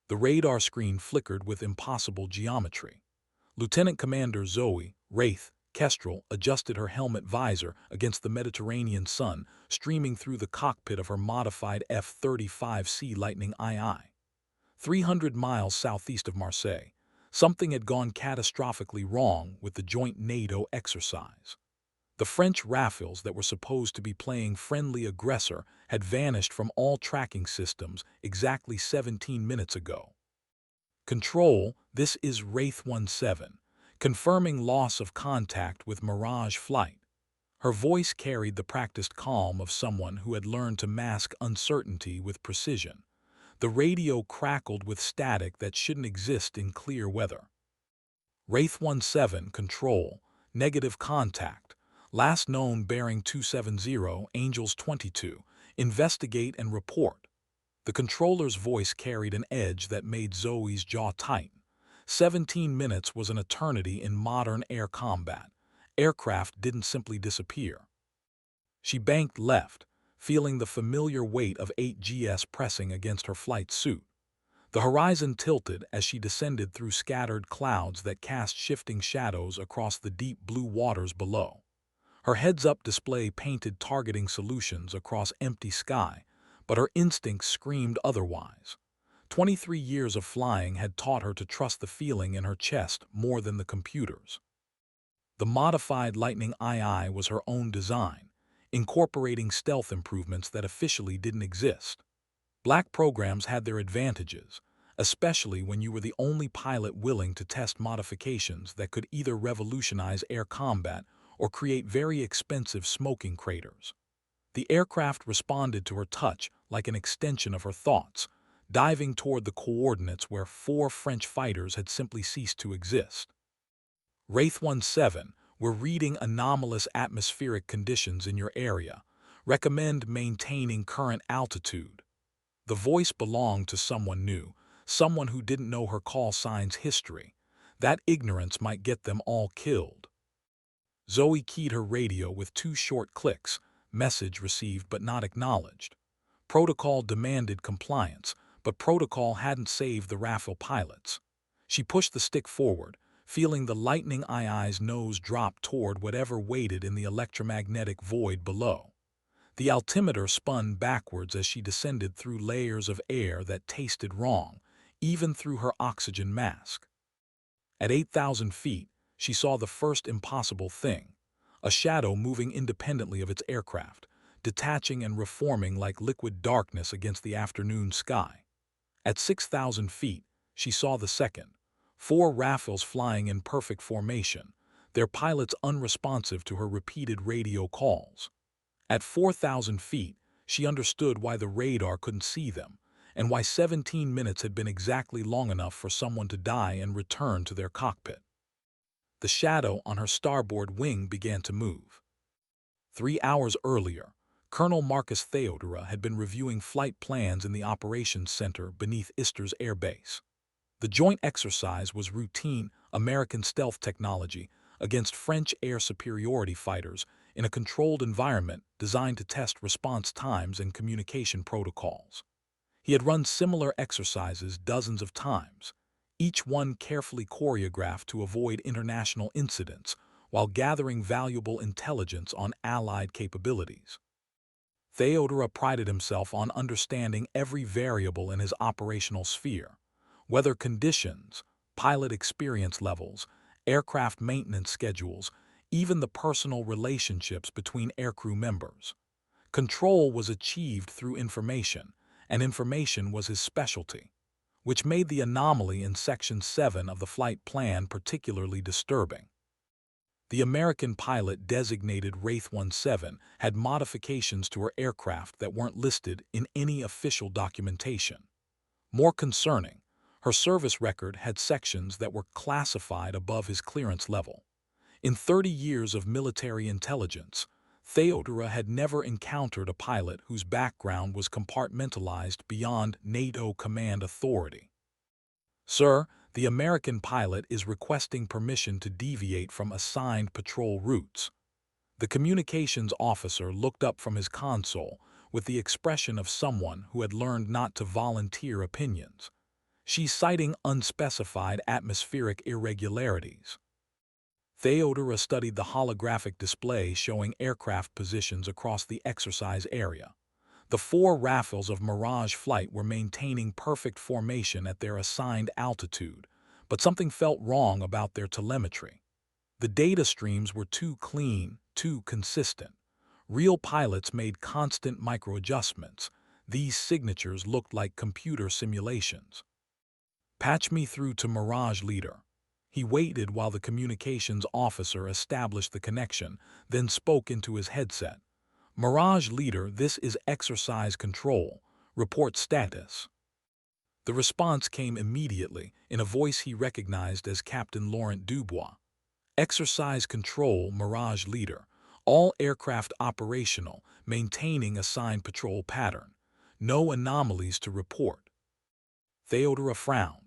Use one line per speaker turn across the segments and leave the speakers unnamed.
The radar screen flickered with impossible geometry. Lieutenant Commander Zoe, Wraith, Kestrel adjusted her helmet visor against the Mediterranean sun streaming through the cockpit of her modified F-35C Lightning II. 300 miles southeast of Marseille, something had gone catastrophically wrong with the joint NATO exercise. The French Rafales that were supposed to be playing friendly aggressor had vanished from all tracking systems exactly 17 minutes ago. Control, this is Wraith 17, confirming loss of contact with Mirage flight. Her voice carried the practiced calm of someone who had learned to mask uncertainty with precision. The radio crackled with static that shouldn't exist in clear weather. Wraith 17, control, negative contact. Last known bearing 270, Angels 22, investigate and report. The controller's voice carried an edge that made Zoe's jaw tighten. 17 minutes was an eternity in modern air combat. Aircraft didn't simply disappear. She banked left, feeling the familiar weight of 8GS pressing against her flight suit. The horizon tilted as she descended through scattered clouds that cast shifting shadows across the deep blue waters below. Her heads-up display painted targeting solutions across empty sky, but her instincts screamed otherwise. 23 years of flying had taught her to trust the feeling in her chest more than the computers. The modified Lightning II was her own design, incorporating stealth improvements that officially didn't exist. Black programs had their advantages, especially when you were the only pilot willing to test modifications that could either revolutionize air combat or create very expensive smoking craters. The aircraft responded to her touch like an extension of her thoughts, diving toward the coordinates where 4 French fighters had simply ceased to exist. Wraith 17, we're reading anomalous atmospheric conditions in your area. Recommend maintaining current altitude. The voice belonged to someone new, someone who didn't know her call sign's history. That ignorance might get them all killed. Zoe keyed her radio with 2 short clicks, message received but not acknowledged. Protocol demanded compliance, but protocol hadn't saved the Rafale pilots. She pushed the stick forward, feeling the Lightning II's nose drop toward whatever waited in the electromagnetic void below. The altimeter spun backwards as she descended through layers of air that tasted wrong, even through her oxygen mask. At 8,000 feet, she saw the first impossible thing, a shadow moving independently of its aircraft, detaching and reforming like liquid darkness against the afternoon sky. At 6,000 feet, she saw the second, 4 Rafales flying in perfect formation, their pilots unresponsive to her repeated radio calls. At 4,000 feet, she understood why the radar couldn't see them, and why 17 minutes had been exactly long enough for someone to die and return to their cockpit. The shadow on her starboard wing began to move. 3 hours earlier, Colonel Marcus Theodora had been reviewing flight plans in the operations center beneath Ister's air base. The joint exercise was routine American stealth technology against French air superiority fighters in a controlled environment designed to test response times and communication protocols. He had run similar exercises dozens of times, each one carefully choreographed to avoid international incidents while gathering valuable intelligence on Allied capabilities. Theodora prided himself on understanding every variable in his operational sphere: weather conditions, pilot experience levels, aircraft maintenance schedules, even the personal relationships between aircrew members. Control was achieved through information, and information was his specialty, which made the anomaly in Section 7 of the flight plan particularly disturbing. The American pilot designated Wraith 17 had modifications to her aircraft that weren't listed in any official documentation. More concerning, her service record had sections that were classified above his clearance level. In 30 years of military intelligence, Theodora had never encountered a pilot whose background was compartmentalized beyond NATO command authority. "Sir, the American pilot is requesting permission to deviate from assigned patrol routes." The communications officer looked up from his console with the expression of someone who had learned not to volunteer opinions. She's citing unspecified atmospheric irregularities. Theodora studied the holographic display showing aircraft positions across the exercise area. The four Rafales of Mirage Flight were maintaining perfect formation at their assigned altitude, but something felt wrong about their telemetry. The data streams were too clean, too consistent. Real pilots made constant micro-adjustments. These signatures looked like computer simulations. "Patch me through to Mirage Leader." He waited while the communications officer established the connection, then spoke into his headset. "Mirage Leader, this is Exercise Control. Report status." The response came immediately, in a voice he recognized as Captain Laurent Dubois. "Exercise Control, Mirage Leader. All aircraft operational, maintaining assigned patrol pattern. No anomalies to report." Theodora frowned.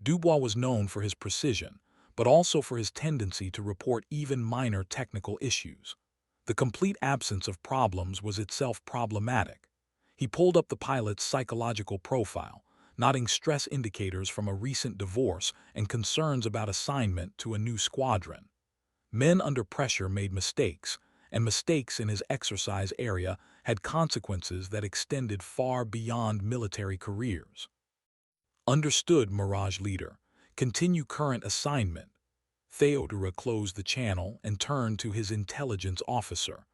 Dubois was known for his precision, but also for his tendency to report even minor technical issues. The complete absence of problems was itself problematic. He pulled up the pilot's psychological profile, noting stress indicators from a recent divorce and concerns about assignment to a new squadron. Men under pressure made mistakes, and mistakes in his exercise area had consequences that extended far beyond military careers. "Understood, Mirage Leader. Continue current assignment." Theodora closed the channel and turned to his intelligence officer.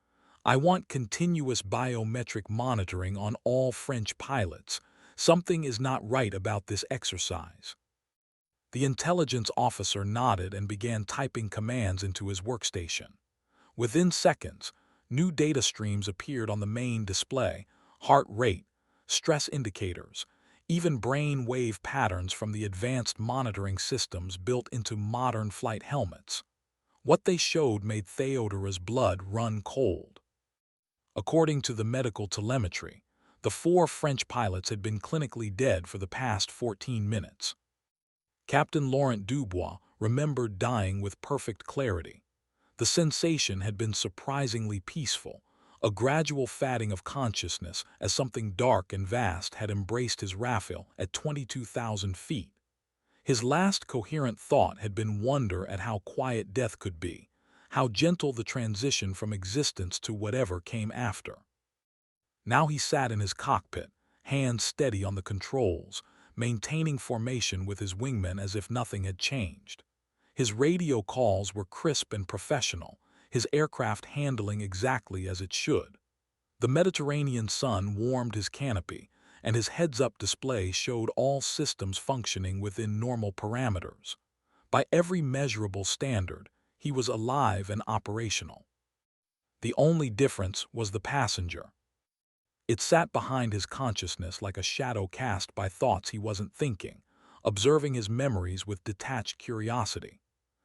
"I want continuous biometric monitoring on all French pilots. Something is not right about this exercise." The intelligence officer nodded and began typing commands into his workstation. Within seconds, new data streams appeared on the main display: heart rate, stress indicators, even brain wave patterns from the advanced monitoring systems built into modern flight helmets. What they showed made Theodora's blood run cold. According to the medical telemetry, the four French pilots had been clinically dead for the past 14 minutes. Captain Laurent Dubois remembered dying with perfect clarity. The sensation had been surprisingly peaceful, a gradual fading of consciousness as something dark and vast had embraced his Rafale at 22,000 feet. His last coherent thought had been wonder at how quiet death could be, how gentle the transition from existence to whatever came after. Now he sat in his cockpit, hands steady on the controls, maintaining formation with his wingmen as if nothing had changed. His radio calls were crisp and professional, his aircraft handling exactly as it should. The Mediterranean sun warmed his canopy, and his heads-up display showed all systems functioning within normal parameters. By every measurable standard, he was alive and operational. The only difference was the passenger. It sat behind his consciousness like a shadow cast by thoughts he wasn't thinking, observing his memories with detached curiosity.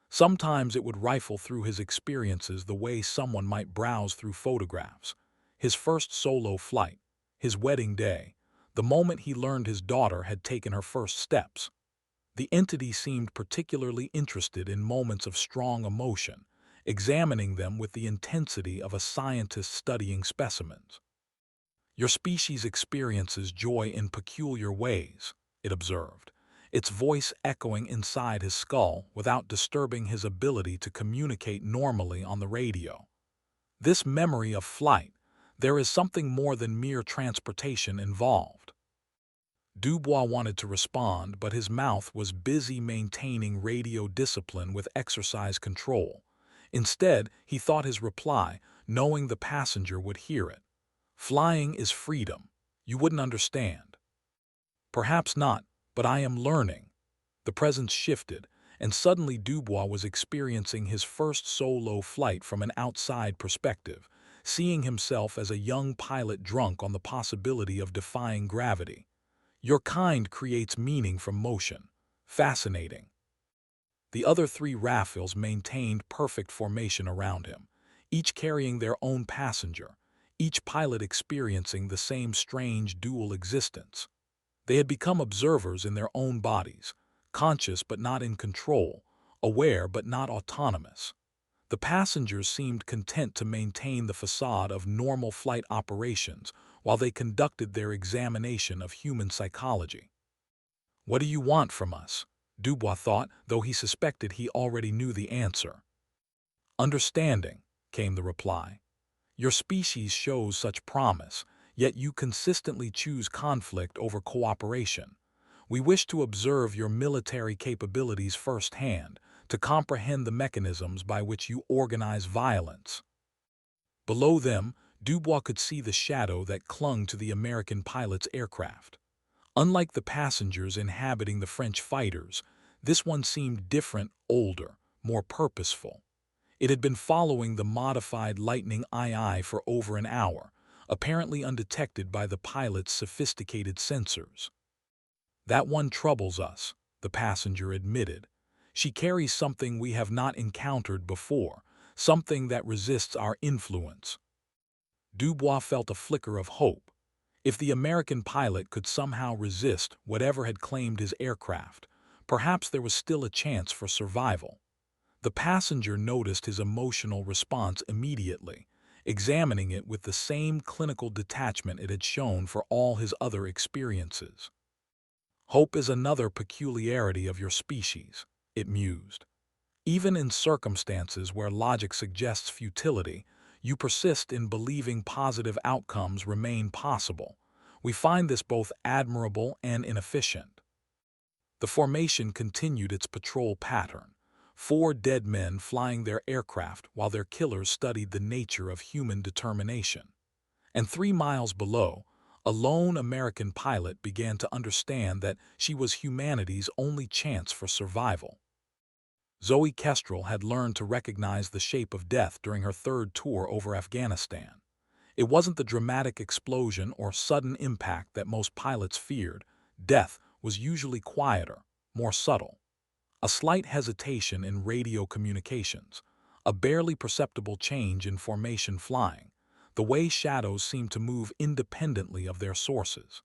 Sometimes it would rifle through his experiences the way someone might browse through photographs. His first solo flight, his wedding day, the moment he learned his daughter had taken her first steps. The entity seemed particularly interested in moments of strong emotion, examining them with the intensity of a scientist studying specimens. "Your species experiences joy in peculiar ways," it observed, its voice echoing inside his skull without disturbing his ability to communicate normally on the radio. "This memory of flight, there is something more than mere transportation involved." Dubois wanted to respond, but his mouth was busy maintaining radio discipline with exercise control. Instead, he thought his reply, knowing the passenger would hear it. "Flying is freedom. You wouldn't understand." "Perhaps not, but I am learning." The presence shifted, and suddenly Dubois was experiencing his first solo flight from an outside perspective, seeing himself as a young pilot drunk on the possibility of defying gravity. "Your kind creates meaning from motion. Fascinating." The other three Rafales maintained perfect formation around him, each carrying their own passenger, each pilot experiencing the same strange dual existence. They had become observers in their own bodies, conscious but not in control, aware but not autonomous. The passengers seemed content to maintain the facade of normal flight operations while they conducted their examination of human psychology. What do you want from us? Dubois thought, though he suspected he already knew the answer. Understanding, came the reply. Your species shows such promise, yet you consistently choose conflict over cooperation. We wish to observe your military capabilities firsthand, to comprehend the mechanisms by which you organize violence. Below them, Dubois could see the shadow that clung to the American pilot's aircraft. Unlike the passengers inhabiting the French fighters, this one seemed different, older, more purposeful. It had been following the modified Lightning II for over an hour, apparently undetected by the pilot's sophisticated sensors. That one troubles us, the passenger admitted. She carries something we have not encountered before, something that resists our influence. Dubois felt a flicker of hope. If the American pilot could somehow resist whatever had claimed his aircraft, perhaps there was still a chance for survival. The passenger noticed his emotional response immediately, examining it with the same clinical detachment it had shown for all his other experiences. Hope is another peculiarity of your species, it mused. Even in circumstances where logic suggests futility, you persist in believing positive outcomes remain possible. We find this both admirable and inefficient. The formation continued its patrol pattern, 4 dead men flying their aircraft while their killers studied the nature of human determination. And 3 miles below, a lone American pilot began to understand that she was humanity's only chance for survival. Zoe Kestrel had learned to recognize the shape of death during her 3rd tour over Afghanistan. It wasn't the dramatic explosion or sudden impact that most pilots feared. Death was usually quieter, more subtle. A slight hesitation in radio communications, a barely perceptible change in formation flying, the way shadows seemed to move independently of their sources.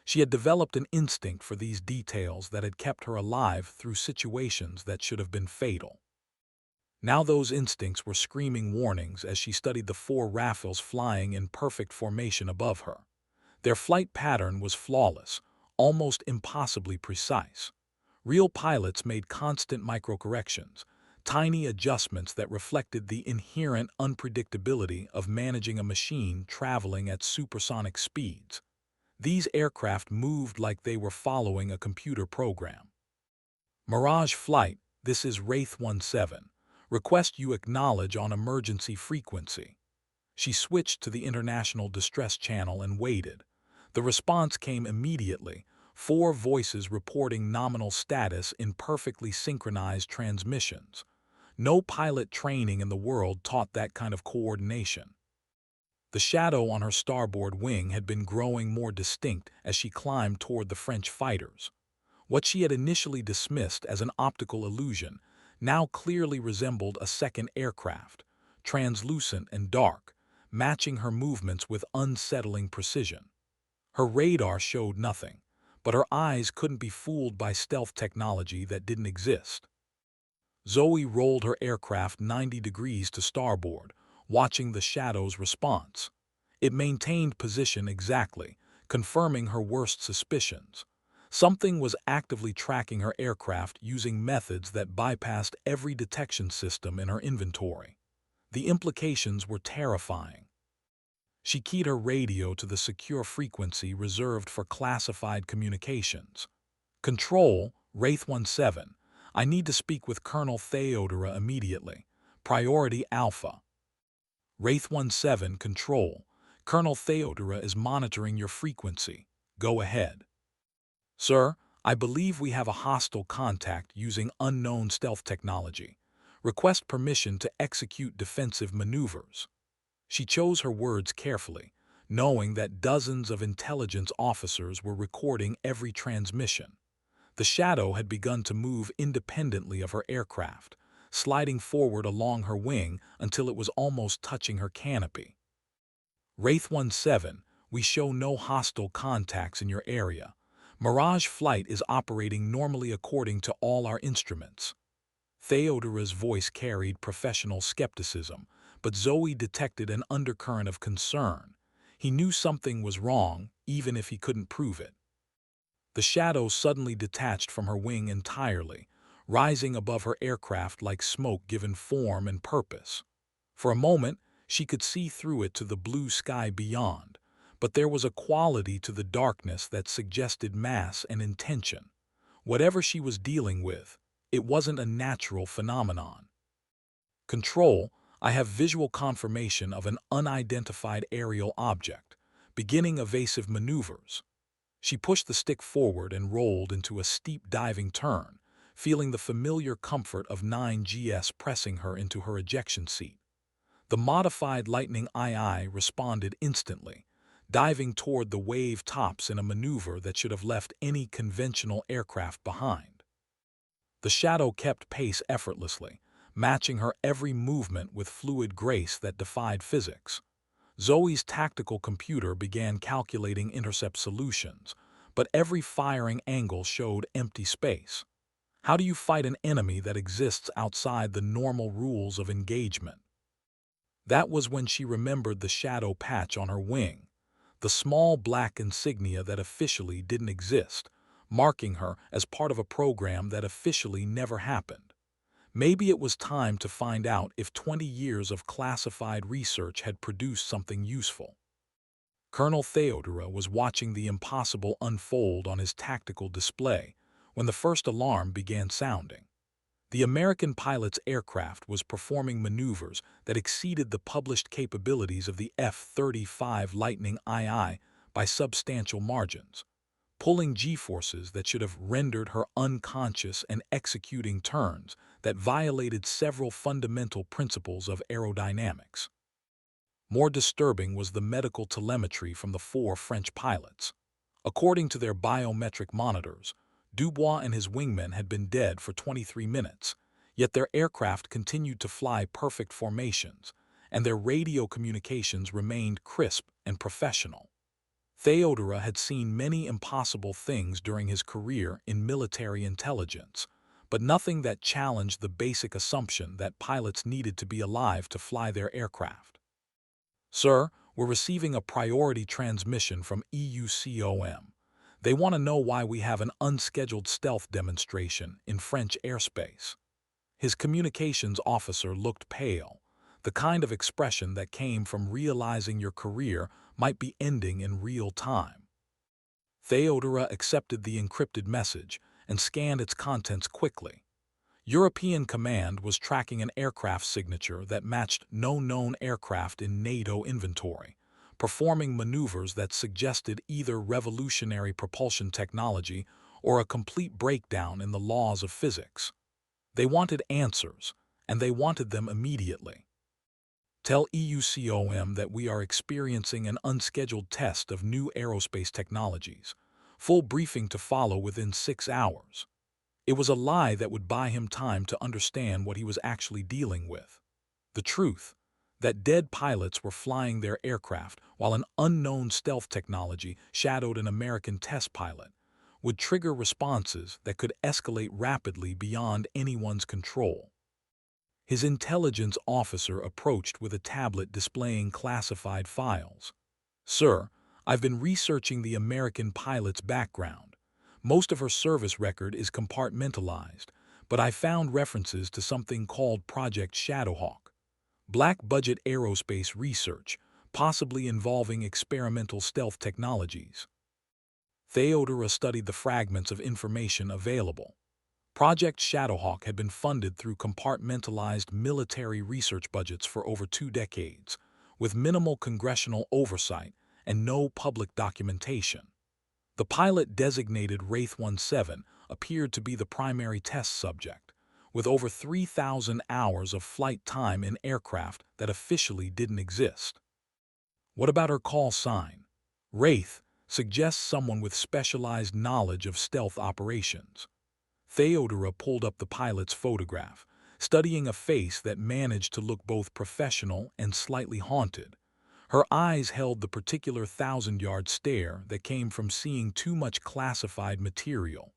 She had developed an instinct for these details that had kept her alive through situations that should have been fatal. Now those instincts were screaming warnings as she studied the 4 Rafales flying in perfect formation above her. Their flight pattern was flawless, almost impossibly precise. Real pilots made constant microcorrections, tiny adjustments that reflected the inherent unpredictability of managing a machine traveling at supersonic speeds. These aircraft moved like they were following a computer program. Mirage Flight, this is Wraith 17. Request you acknowledge on emergency frequency. She switched to the international distress channel and waited. The response came immediately, 4 voices reporting nominal status in perfectly synchronized transmissions. No pilot training in the world taught that kind of coordination. The shadow on her starboard wing had been growing more distinct as she climbed toward the French fighters. What she had initially dismissed as an optical illusion now clearly resembled a second aircraft, translucent and dark, matching her movements with unsettling precision. Her radar showed nothing, but her eyes couldn't be fooled by stealth technology that didn't exist. Zoe rolled her aircraft 90 degrees to starboard, watching the shadow's response. It maintained position exactly, confirming her worst suspicions. Something was actively tracking her aircraft using methods that bypassed every detection system in her inventory. The implications were terrifying. She keyed her radio to the secure frequency reserved for classified communications. Control, Wraith 17. I need to speak with Colonel Theodora immediately. Priority Alpha. Wraith 17, Control. Colonel Theodora is monitoring your frequency. Go ahead. Sir, I believe we have a hostile contact using unknown stealth technology. Request permission to execute defensive maneuvers. She chose her words carefully, knowing that dozens of intelligence officers were recording every transmission. The shadow had begun to move independently of her aircraft, sliding forward along her wing until it was almost touching her canopy. Wraith 17, we show no hostile contacts in your area. Mirage Flight is operating normally according to all our instruments. Theodora's voice carried professional skepticism, but Zoe detected an undercurrent of concern. He knew something was wrong, even if he couldn't prove it. The shadow suddenly detached from her wing entirely, rising above her aircraft like smoke given form and purpose. For a moment, she could see through it to the blue sky beyond, but there was a quality to the darkness that suggested mass and intention. Whatever she was dealing with, it wasn't a natural phenomenon. Control, I have visual confirmation of an unidentified aerial object, beginning evasive maneuvers. She pushed the stick forward and rolled into a steep diving turn, feeling the familiar comfort of 9GS pressing her into her ejection seat. The modified Lightning II responded instantly, diving toward the wave tops in a maneuver that should have left any conventional aircraft behind. The shadow kept pace effortlessly, matching her every movement with fluid grace that defied physics. Zoe's tactical computer began calculating intercept solutions, but every firing angle showed empty space. How do you fight an enemy that exists outside the normal rules of engagement? That was when she remembered the shadow patch on her wing, the small black insignia that officially didn't exist, marking her as part of a program that officially never happened. Maybe it was time to find out if 20 years of classified research had produced something useful. Colonel Theodora was watching the impossible unfold on his tactical display when the first alarm began sounding. The American pilot's aircraft was performing maneuvers that exceeded the published capabilities of the F-35 Lightning II by substantial margins, pulling G-forces that should have rendered her unconscious and executing turns that violated several fundamental principles of aerodynamics. More disturbing was the medical telemetry from the 4 French pilots. According to their biometric monitors, Dubois and his wingmen had been dead for 23 minutes, yet their aircraft continued to fly perfect formations, and their radio communications remained crisp and professional. Theodora had seen many impossible things during his career in military intelligence, but nothing that challenged the basic assumption that pilots needed to be alive to fly their aircraft. "Sir, we're receiving a priority transmission from EUCOM. They want to know why we have an unscheduled stealth demonstration in French airspace." His communications officer looked pale, the kind of expression that came from realizing your career might be ending in real time. Theodora accepted the encrypted message and scanned its contents quickly. European Command was tracking an aircraft signature that matched no known aircraft in NATO inventory, performing maneuvers that suggested either revolutionary propulsion technology or a complete breakdown in the laws of physics. They wanted answers, and they wanted them immediately. "Tell EUCOM that we are experiencing an unscheduled test of new aerospace technologies. Full briefing to follow within 6 hours." It was a lie that would buy him time to understand what he was actually dealing with. The truth, that dead pilots were flying their aircraft while an unknown stealth technology shadowed an American test pilot, would trigger responses that could escalate rapidly beyond anyone's control. His intelligence officer approached with a tablet displaying classified files. "Sir, I've been researching the American pilot's background. Most of her service record is compartmentalized, but I found references to something called Project Shadowhawk. Black-budget aerospace research, possibly involving experimental stealth technologies." Theodora studied the fragments of information available. Project Shadowhawk had been funded through compartmentalized military research budgets for over 2 decades, with minimal congressional oversight and no public documentation. The pilot designated Wraith 17 appeared to be the primary test subject, with over 3,000 hours of flight time in aircraft that officially didn't exist. What about her call sign? Wraith suggests someone with specialized knowledge of stealth operations. Theodora pulled up the pilot's photograph, studying a face that managed to look both professional and slightly haunted. Her eyes held the particular 1,000-yard stare that came from seeing too much classified material.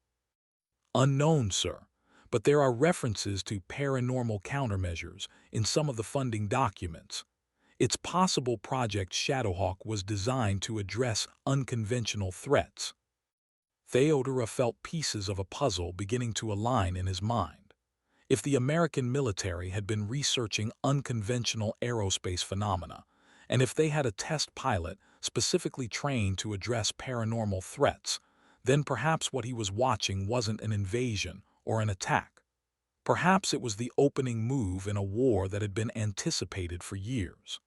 "Unknown, sir, but there are references to paranormal countermeasures in some of the funding documents. It's possible Project Shadowhawk was designed to address unconventional threats." Theodora felt pieces of a puzzle beginning to align in his mind. If the American military had been researching unconventional aerospace phenomena, and if they had a test pilot specifically trained to address paranormal threats, then perhaps what he was watching wasn't an invasion or an attack. Perhaps it was the opening move in a war that had been anticipated for years.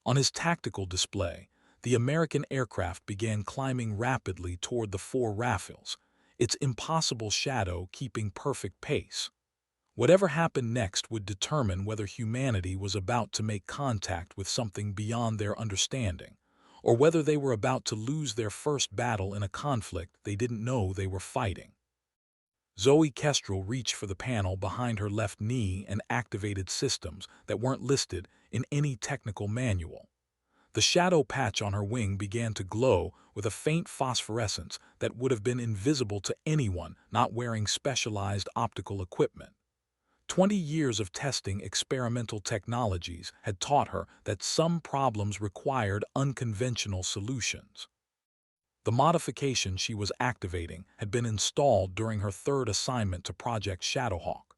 On his tactical display, the American aircraft began climbing rapidly toward the four Rafales, its impossible shadow keeping perfect pace. Whatever happened next would determine whether humanity was about to make contact with something beyond their understanding, or whether they were about to lose their first battle in a conflict they didn't know they were fighting. Zoe Kestrel reached for the panel behind her left knee and activated systems that weren't listed in any technical manual. The shadow patch on her wing began to glow with a faint phosphorescence that would have been invisible to anyone not wearing specialized optical equipment. 20 years of testing experimental technologies had taught her that some problems required unconventional solutions. The modification she was activating had been installed during her third assignment to Project Shadowhawk,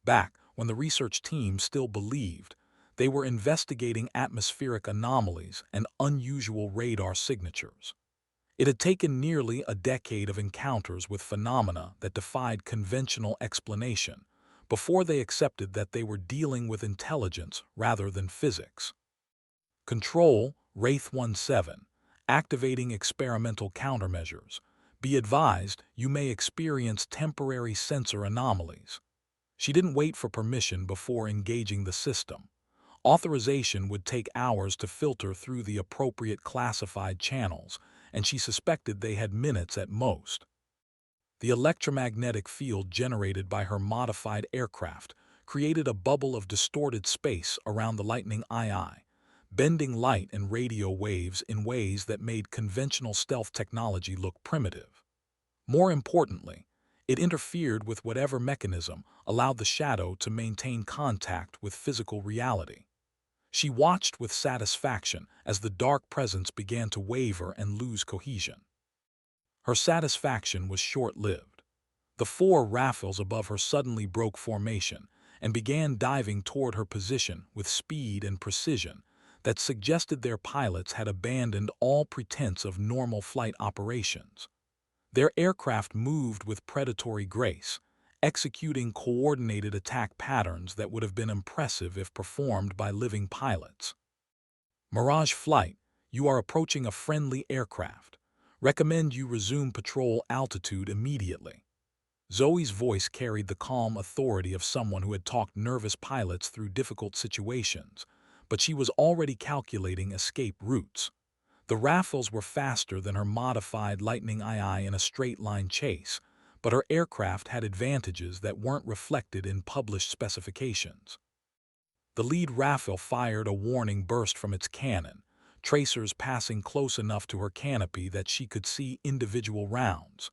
back when the research team still believed they were investigating atmospheric anomalies and unusual radar signatures. It had taken nearly a decade of encounters with phenomena that defied conventional explanation before they accepted that they were dealing with intelligence rather than physics. Control, Wraith 17, activating experimental countermeasures. Be advised, you may experience temporary sensor anomalies. She didn't wait for permission before engaging the system. Authorization would take hours to filter through the appropriate classified channels, and she suspected they had minutes at most. The electromagnetic field generated by her modified aircraft created a bubble of distorted space around the Lightning II, bending light and radio waves in ways that made conventional stealth technology look primitive. More importantly, it interfered with whatever mechanism allowed the shadow to maintain contact with physical reality. She watched with satisfaction as the dark presence began to waver and lose cohesion. Her satisfaction was short-lived. The four Rafales above her suddenly broke formation and began diving toward her position with speed and precision that suggested their pilots had abandoned all pretense of normal flight operations. Their aircraft moved with predatory grace, executing coordinated attack patterns that would have been impressive if performed by living pilots. Mirage Flight, you are approaching a friendly aircraft. Recommend you resume patrol altitude immediately. Zoe's voice carried the calm authority of someone who had talked nervous pilots through difficult situations, but she was already calculating escape routes. The Rafales were faster than her modified Lightning II in a straight-line chase, but her aircraft had advantages that weren't reflected in published specifications. The lead Rafale fired a warning burst from its cannon, tracers passing close enough to her canopy that she could see individual rounds.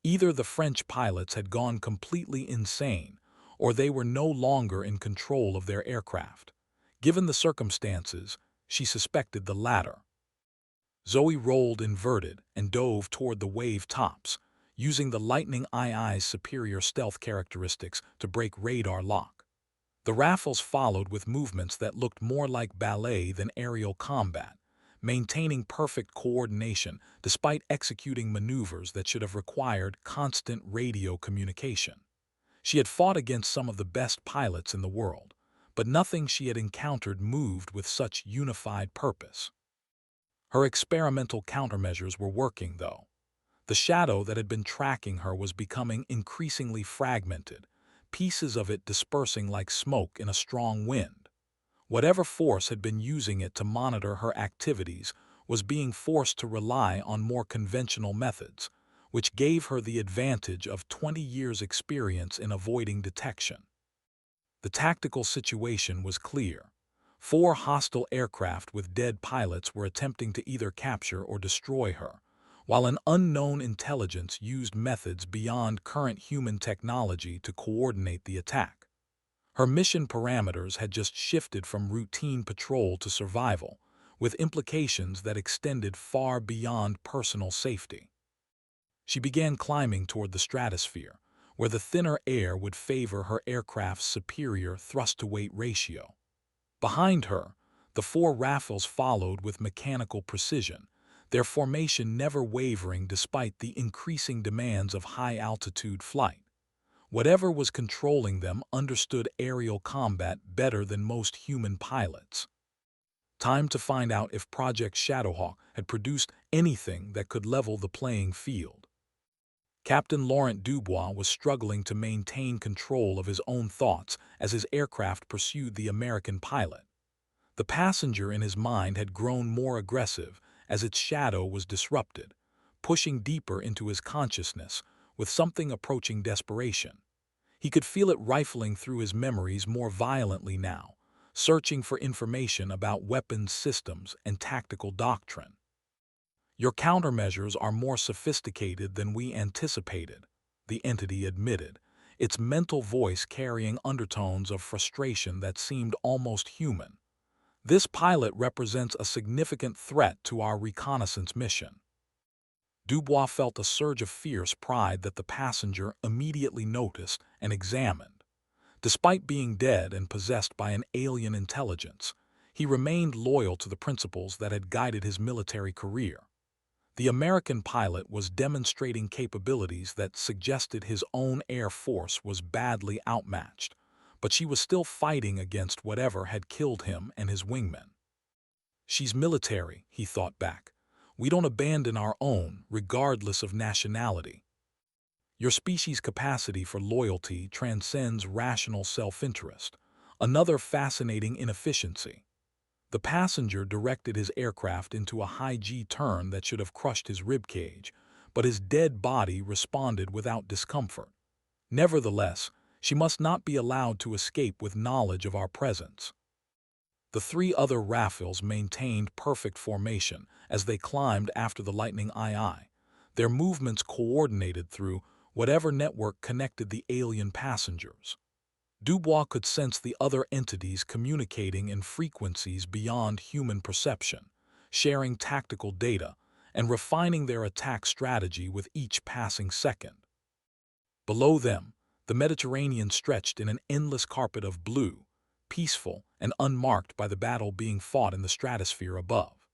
Either the French pilots had gone completely insane, or they were no longer in control of their aircraft. Given the circumstances, she suspected the latter. Zoe rolled inverted and dove toward the wave tops, using the Lightning II's superior stealth characteristics to break radar lock. The Rafales followed with movements that looked more like ballet than aerial combat, maintaining perfect coordination despite executing maneuvers that should have required constant radio communication. She had fought against some of the best pilots in the world, but nothing she had encountered moved with such unified purpose. Her experimental countermeasures were working, though. The shadow that had been tracking her was becoming increasingly fragmented, pieces of it dispersing like smoke in a strong wind. Whatever force had been using it to monitor her activities was being forced to rely on more conventional methods, which gave her the advantage of 20 years' experience in avoiding detection. The tactical situation was clear. Four hostile aircraft with dead pilots were attempting to either capture or destroy her, while an unknown intelligence used methods beyond current human technology to coordinate the attack. Her mission parameters had just shifted from routine patrol to survival, with implications that extended far beyond personal safety. She began climbing toward the stratosphere, where the thinner air would favor her aircraft's superior thrust-to-weight ratio. Behind her, the four Rafales followed with mechanical precision, their formation never wavering despite the increasing demands of high-altitude flight. Whatever was controlling them understood aerial combat better than most human pilots. Time to find out if Project Shadowhawk had produced anything that could level the playing field. Captain Laurent Dubois was struggling to maintain control of his own thoughts as his aircraft pursued the American pilot. The passenger in his mind had grown more aggressive as its shadow was disrupted, pushing deeper into his consciousness with something approaching desperation. He could feel it rifling through his memories more violently now, searching for information about weapons systems and tactical doctrine. "Your countermeasures are more sophisticated than we anticipated," the entity admitted, its mental voice carrying undertones of frustration that seemed almost human. "This pilot represents a significant threat to our reconnaissance mission." Dubois felt a surge of fierce pride that the passenger immediately noticed and examined. Despite being dead and possessed by an alien intelligence, he remained loyal to the principles that had guided his military career. The American pilot was demonstrating capabilities that suggested his own air force was badly outmatched, but she was still fighting against whatever had killed him and his wingmen. "She's military," he thought back. "We don't abandon our own, regardless of nationality." Your species' capacity for loyalty transcends rational self-interest, another fascinating inefficiency. The passenger directed his aircraft into a high-G turn that should have crushed his ribcage, but his dead body responded without discomfort. Nevertheless, she must not be allowed to escape with knowledge of our presence. The three other Rafales maintained perfect formation as they climbed after the Lightning II, their movements coordinated through whatever network connected the alien passengers. Dubois could sense the other entities communicating in frequencies beyond human perception, sharing tactical data, and refining their attack strategy with each passing second. Below them, the Mediterranean stretched in an endless carpet of blue, peaceful and unmarked by the battle being fought in the stratosphere above.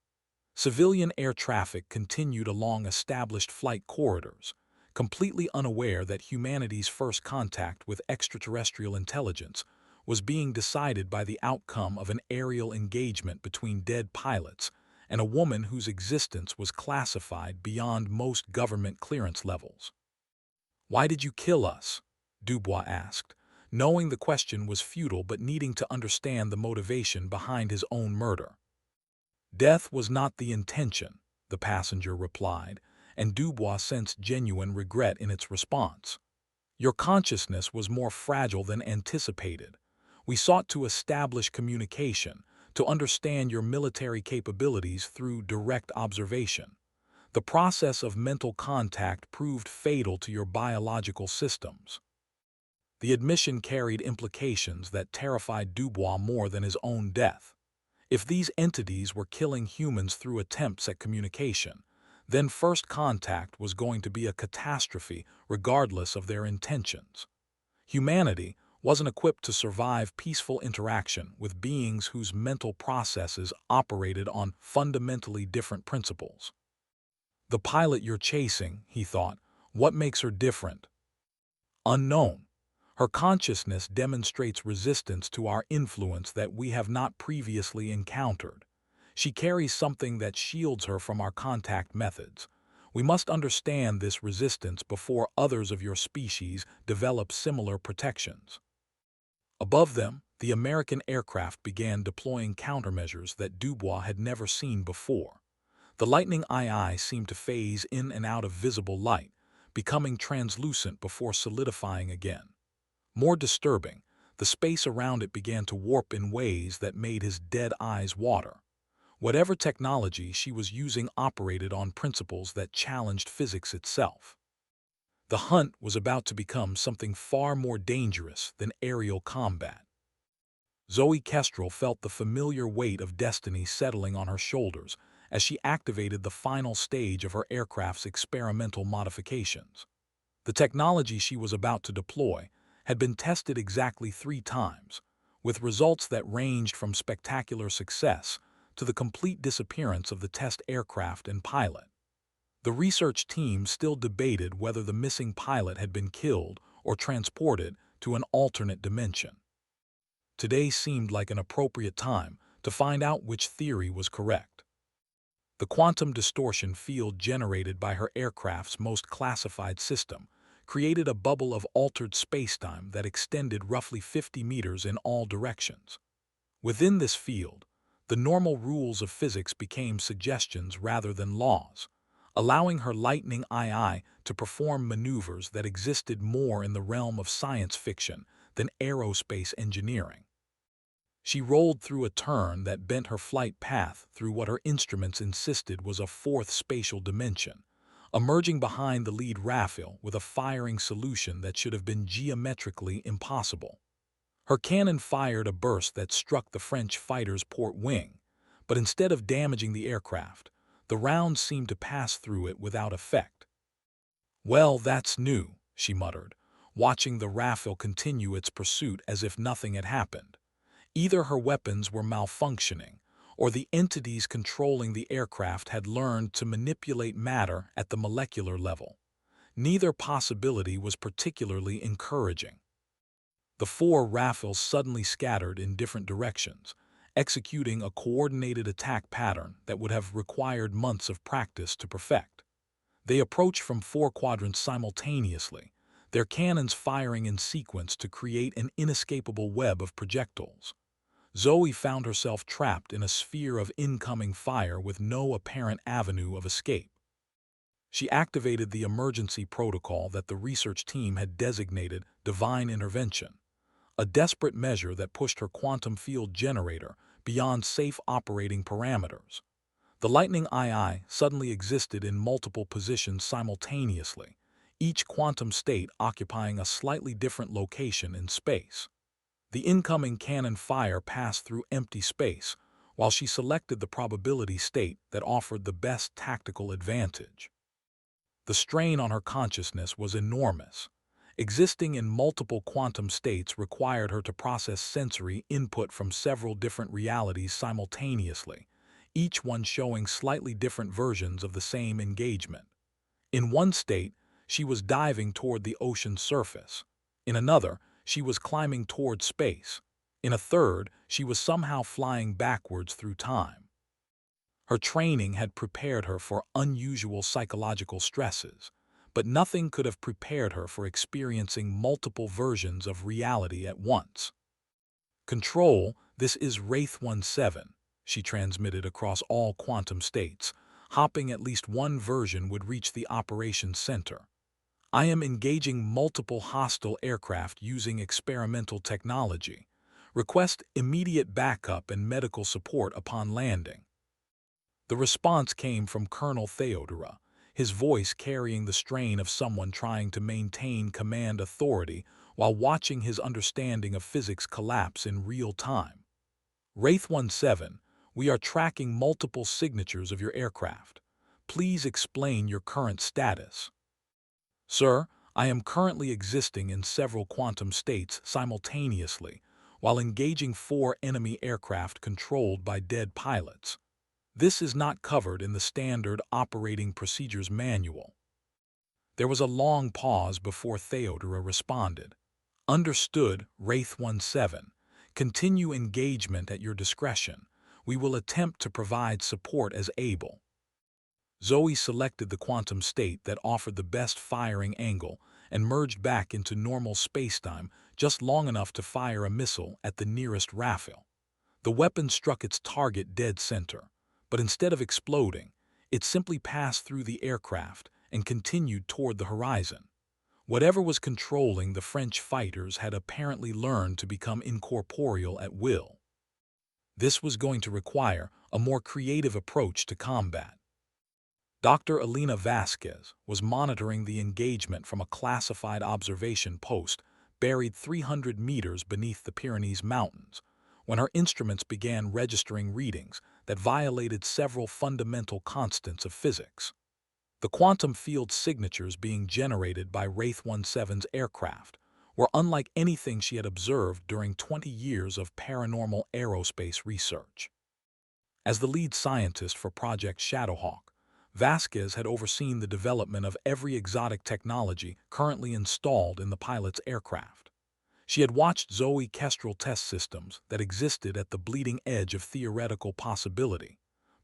Civilian air traffic continued along established flight corridors, completely unaware that humanity's first contact with extraterrestrial intelligence was being decided by the outcome of an aerial engagement between dead pilots and a woman whose existence was classified beyond most government clearance levels. "Why did you kill us?" Dubois asked, knowing the question was futile but needing to understand the motivation behind his own murder. "Death was not the intention," the passenger replied, and Dubois sensed genuine regret in its response. "Your consciousness was more fragile than anticipated. We sought to establish communication, to understand your military capabilities through direct observation. The process of mental contact proved fatal to your biological systems." The admission carried implications that terrified Dubois more than his own death. If these entities were killing humans through attempts at communication, then first contact was going to be a catastrophe regardless of their intentions. Humanity wasn't equipped to survive peaceful interaction with beings whose mental processes operated on fundamentally different principles. "The pilot you're chasing," he thought, "what makes her different?" "Unknown. Her consciousness demonstrates resistance to our influence that we have not previously encountered. She carries something that shields her from our contact methods. We must understand this resistance before others of your species develop similar protections." Above them, the American aircraft began deploying countermeasures that Dubois had never seen before. The Lightning II seemed to phase in and out of visible light, becoming translucent before solidifying again. More disturbing, the space around it began to warp in ways that made his dead eyes water. Whatever technology she was using operated on principles that challenged physics itself. The hunt was about to become something far more dangerous than aerial combat. Zoe Kestrel felt the familiar weight of destiny settling on her shoulders as she activated the final stage of her aircraft's experimental modifications. The technology she was about to deploy had been tested exactly 3 times, with results that ranged from spectacular success to the complete disappearance of the test aircraft and pilot. The research team still debated whether the missing pilot had been killed or transported to an alternate dimension. Today seemed like an appropriate time to find out which theory was correct. The quantum distortion field generated by her aircraft's most classified system created a bubble of altered spacetime that extended roughly 50 meters in all directions. Within this field, the normal rules of physics became suggestions rather than laws, allowing her Lightning II to perform maneuvers that existed more in the realm of science fiction than aerospace engineering. She rolled through a turn that bent her flight path through what her instruments insisted was a fourth spatial dimension, emerging behind the lead Rafale with a firing solution that should have been geometrically impossible. Her cannon fired a burst that struck the French fighter's port wing, but instead of damaging the aircraft, the rounds seemed to pass through it without effect. "Well, that's new," she muttered, watching the Rafale continue its pursuit as if nothing had happened. Either her weapons were malfunctioning, or the entities controlling the aircraft had learned to manipulate matter at the molecular level. Neither possibility was particularly encouraging. The 4 Rafales suddenly scattered in different directions, executing a coordinated attack pattern that would have required months of practice to perfect. They approached from 4 quadrants simultaneously, their cannons firing in sequence to create an inescapable web of projectiles. Zoe found herself trapped in a sphere of incoming fire with no apparent avenue of escape. She activated the emergency protocol that the research team had designated divine intervention, a desperate measure that pushed her quantum field generator beyond safe operating parameters. The Lightning II suddenly existed in multiple positions simultaneously, each quantum state occupying a slightly different location in space. The incoming cannon fire passed through empty space, while she selected the probability state that offered the best tactical advantage. The strain on her consciousness was enormous. Existing in multiple quantum states required her to process sensory input from several different realities simultaneously, each one showing slightly different versions of the same engagement. In one state, she was diving toward the ocean's surface. In another, she was climbing toward space. In a third, she was somehow flying backwards through time. Her training had prepared her for unusual psychological stresses, but nothing could have prepared her for experiencing multiple versions of reality at once. "Control, this is Wraith 17, she transmitted across all quantum states. Hopping at least one version would reach the operations center. "I am engaging multiple hostile aircraft using experimental technology. Request immediate backup and medical support upon landing." The response came from Colonel Theodora, his voice carrying the strain of someone trying to maintain command authority while watching his understanding of physics collapse in real time. "Wraith 17, we are tracking multiple signatures of your aircraft. Please explain your current status." "Sir, I am currently existing in several quantum states simultaneously while engaging 4 enemy aircraft controlled by dead pilots. This is not covered in the standard operating procedures manual." There was a long pause before Theodora responded. "Understood, Wraith 17. Continue engagement at your discretion. We will attempt to provide support as able." Zoe selected the quantum state that offered the best firing angle and merged back into normal spacetime just long enough to fire a missile at the nearest Rafale. The weapon struck its target dead center, but instead of exploding, it simply passed through the aircraft and continued toward the horizon. Whatever was controlling the French fighters had apparently learned to become incorporeal at will. This was going to require a more creative approach to combat. Dr. Elena Vasquez was monitoring the engagement from a classified observation post buried 300 meters beneath the Pyrenees Mountains, when her instruments began registering readings that violated several fundamental constants of physics. The quantum field signatures being generated by Wraith 17's aircraft were unlike anything she had observed during 20 years of paranormal aerospace research. As the lead scientist for Project Shadowhawk, Vasquez had overseen the development of every exotic technology currently installed in the pilot's aircraft. She had watched Zoe Kestrel test systems that existed at the bleeding edge of theoretical possibility,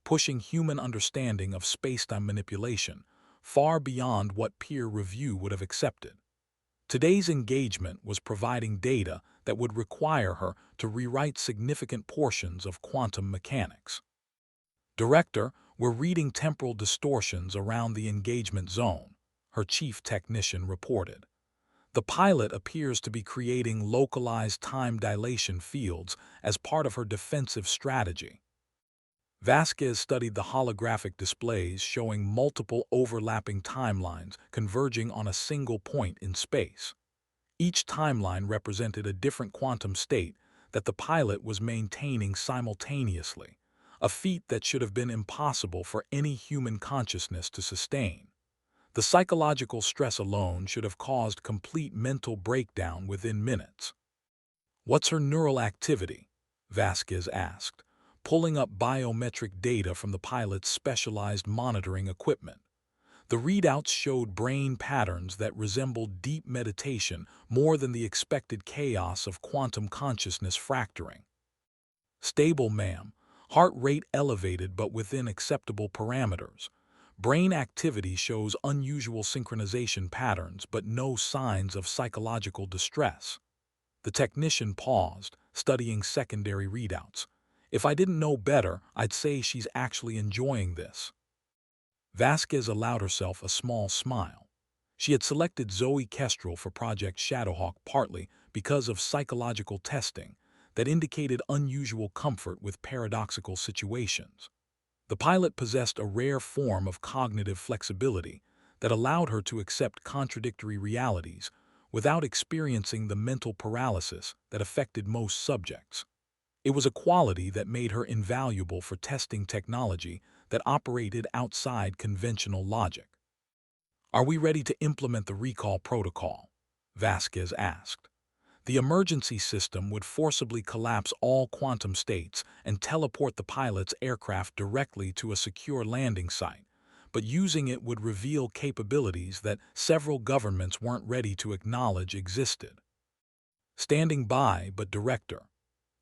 pushing human understanding of spacetime manipulation far beyond what peer review would have accepted. Today's engagement was providing data that would require her to rewrite significant portions of quantum mechanics. Director, we're reading temporal distortions around the engagement zone, her chief technician reported. The pilot appears to be creating localized time dilation fields as part of her defensive strategy. Vasquez studied the holographic displays showing multiple overlapping timelines converging on a single point in space. Each timeline represented a different quantum state that the pilot was maintaining simultaneously, a feat that should have been impossible for any human consciousness to sustain. The psychological stress alone should have caused complete mental breakdown within minutes. "What's her neural activity?" Vasquez asked, pulling up biometric data from the pilot's specialized monitoring equipment. The readouts showed brain patterns that resembled deep meditation more than the expected chaos of quantum consciousness fracturing. "Stable, ma'am. Heart rate elevated but within acceptable parameters. Brain activity shows unusual synchronization patterns but no signs of psychological distress." The technician paused, studying secondary readouts. "If I didn't know better, I'd say she's actually enjoying this." Vasquez allowed herself a small smile. She had selected Zoe Kestrel for Project Shadowhawk partly because of psychological testing that indicated unusual comfort with paradoxical situations. The pilot possessed a rare form of cognitive flexibility that allowed her to accept contradictory realities without experiencing the mental paralysis that affected most subjects. It was a quality that made her invaluable for testing technology that operated outside conventional logic. "Are we ready to implement the recall protocol?" Vasquez asked. The emergency system would forcibly collapse all quantum states and teleport the pilot's aircraft directly to a secure landing site, but using it would reveal capabilities that several governments weren't ready to acknowledge existed. "Standing by, but Director."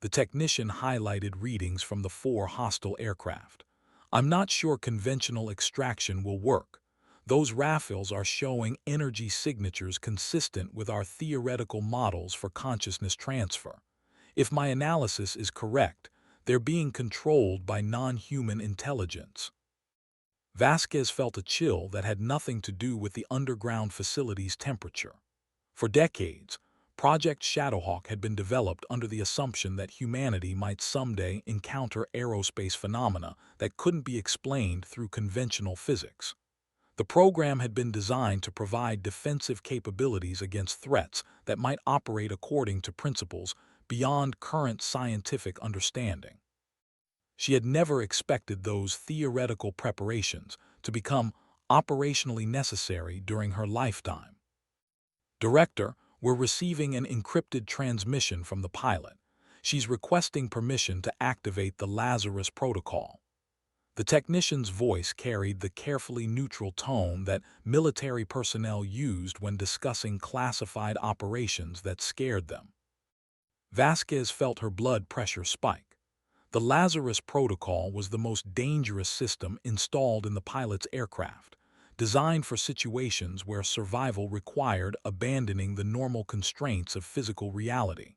The technician highlighted readings from the 4 hostile aircraft. "I'm not sure conventional extraction will work. Those Rafales are showing energy signatures consistent with our theoretical models for consciousness transfer. If my analysis is correct, they're being controlled by non-human intelligence." Vasquez felt a chill that had nothing to do with the underground facility's temperature. For decades, Project Shadowhawk had been developed under the assumption that humanity might someday encounter aerospace phenomena that couldn't be explained through conventional physics. The program had been designed to provide defensive capabilities against threats that might operate according to principles beyond current scientific understanding. She had never expected those theoretical preparations to become operationally necessary during her lifetime. "Director, we're receiving an encrypted transmission from the pilot. She's requesting permission to activate the Lazarus protocol." The technician's voice carried the carefully neutral tone that military personnel used when discussing classified operations that scared them. Vasquez felt her blood pressure spike. The Lazarus protocol was the most dangerous system installed in the pilot's aircraft, designed for situations where survival required abandoning the normal constraints of physical reality.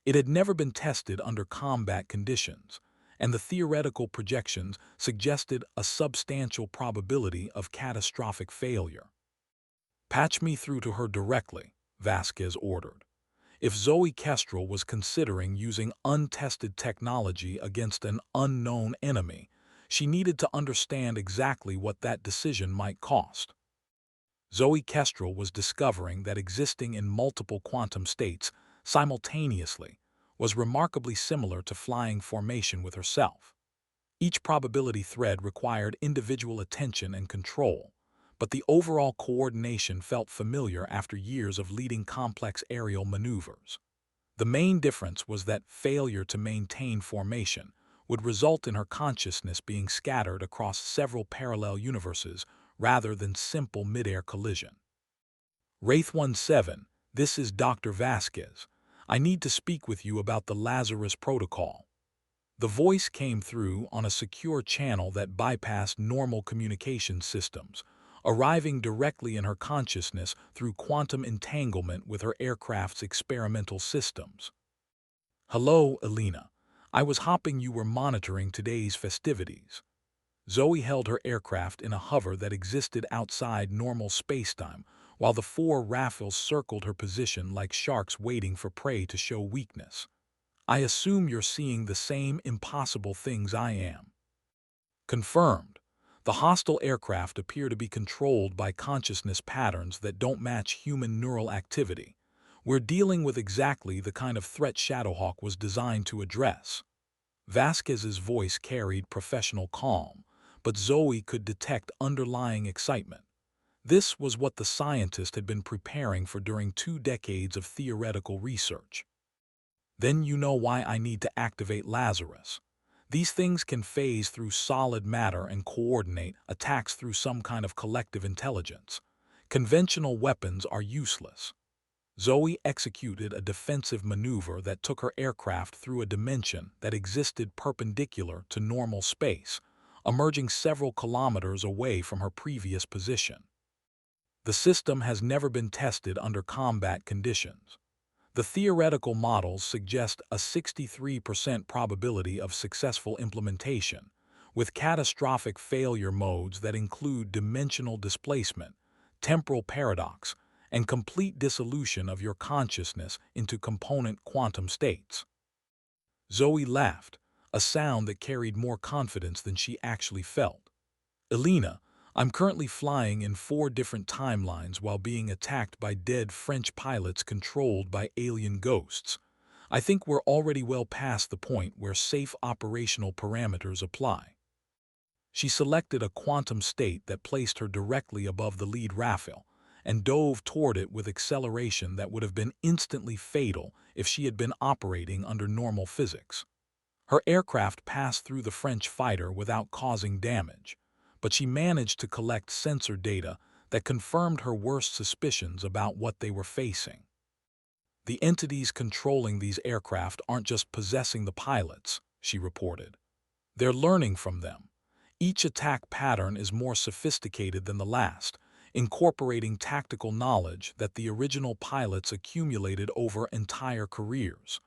It had never been tested under combat conditions, and the theoretical projections suggested a substantial probability of catastrophic failure. "Patch me through to her directly," Vasquez ordered. If Zoe Kestrel was considering using untested technology against an unknown enemy, she needed to understand exactly what that decision might cost. Zoe Kestrel was discovering that existing in multiple quantum states simultaneously was remarkably similar to flying formation with herself. Each probability thread required individual attention and control, but the overall coordination felt familiar after years of leading complex aerial maneuvers. The main difference was that failure to maintain formation would result in her consciousness being scattered across several parallel universes rather than simple mid-air collision. Wraith 17, this is Dr. Vasquez. I need to speak with you about the Lazarus Protocol. The voice came through on a secure channel that bypassed normal communication systems, arriving directly in her consciousness through quantum entanglement with her aircraft's experimental systems. Hello, Elena. I was hoping you were monitoring today's festivities. Zoe held her aircraft in a hover that existed outside normal spacetime, while the four Rafales circled her position like sharks waiting for prey to show weakness. I assume you're seeing the same impossible things I am. Confirmed. The hostile aircraft appear to be controlled by consciousness patterns that don't match human neural activity. We're dealing with exactly the kind of threat Shadowhawk was designed to address. Vasquez's voice carried professional calm, but Zoe could detect underlying excitement. This was what the scientist had been preparing for during 2 decades of theoretical research. Then you know why I need to activate Lazarus. These things can phase through solid matter and coordinate attacks through some kind of collective intelligence. Conventional weapons are useless. Zoe executed a defensive maneuver that took her aircraft through a dimension that existed perpendicular to normal space, emerging several kilometers away from her previous position. The system has never been tested under combat conditions. The theoretical models suggest a 63% probability of successful implementation, with catastrophic failure modes that include dimensional displacement, temporal paradox, and complete dissolution of your consciousness into component quantum states. Zoe laughed, a sound that carried more confidence than she actually felt. Elena, I'm currently flying in 4 different timelines while being attacked by dead French pilots controlled by alien ghosts. I think we're already well past the point where safe operational parameters apply. She selected a quantum state that placed her directly above the lead Rafale and dove toward it with acceleration that would have been instantly fatal if she had been operating under normal physics. Her aircraft passed through the French fighter without causing damage, but she managed to collect sensor data that confirmed her worst suspicions about what they were facing. The entities controlling these aircraft aren't just possessing the pilots, she reported. They're learning from them. Each attack pattern is more sophisticated than the last, incorporating tactical knowledge that the original pilots accumulated over entire careers.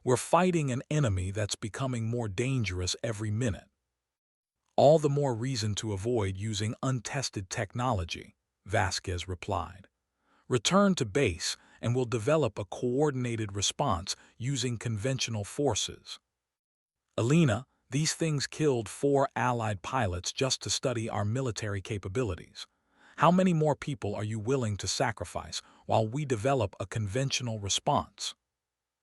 We're fighting an enemy that's becoming more dangerous every minute. All the more reason to avoid using untested technology, Vasquez replied. Return to base and we'll develop a coordinated response using conventional forces. Elena, these things killed 4 Allied pilots just to study our military capabilities. How many more people are you willing to sacrifice while we develop a conventional response?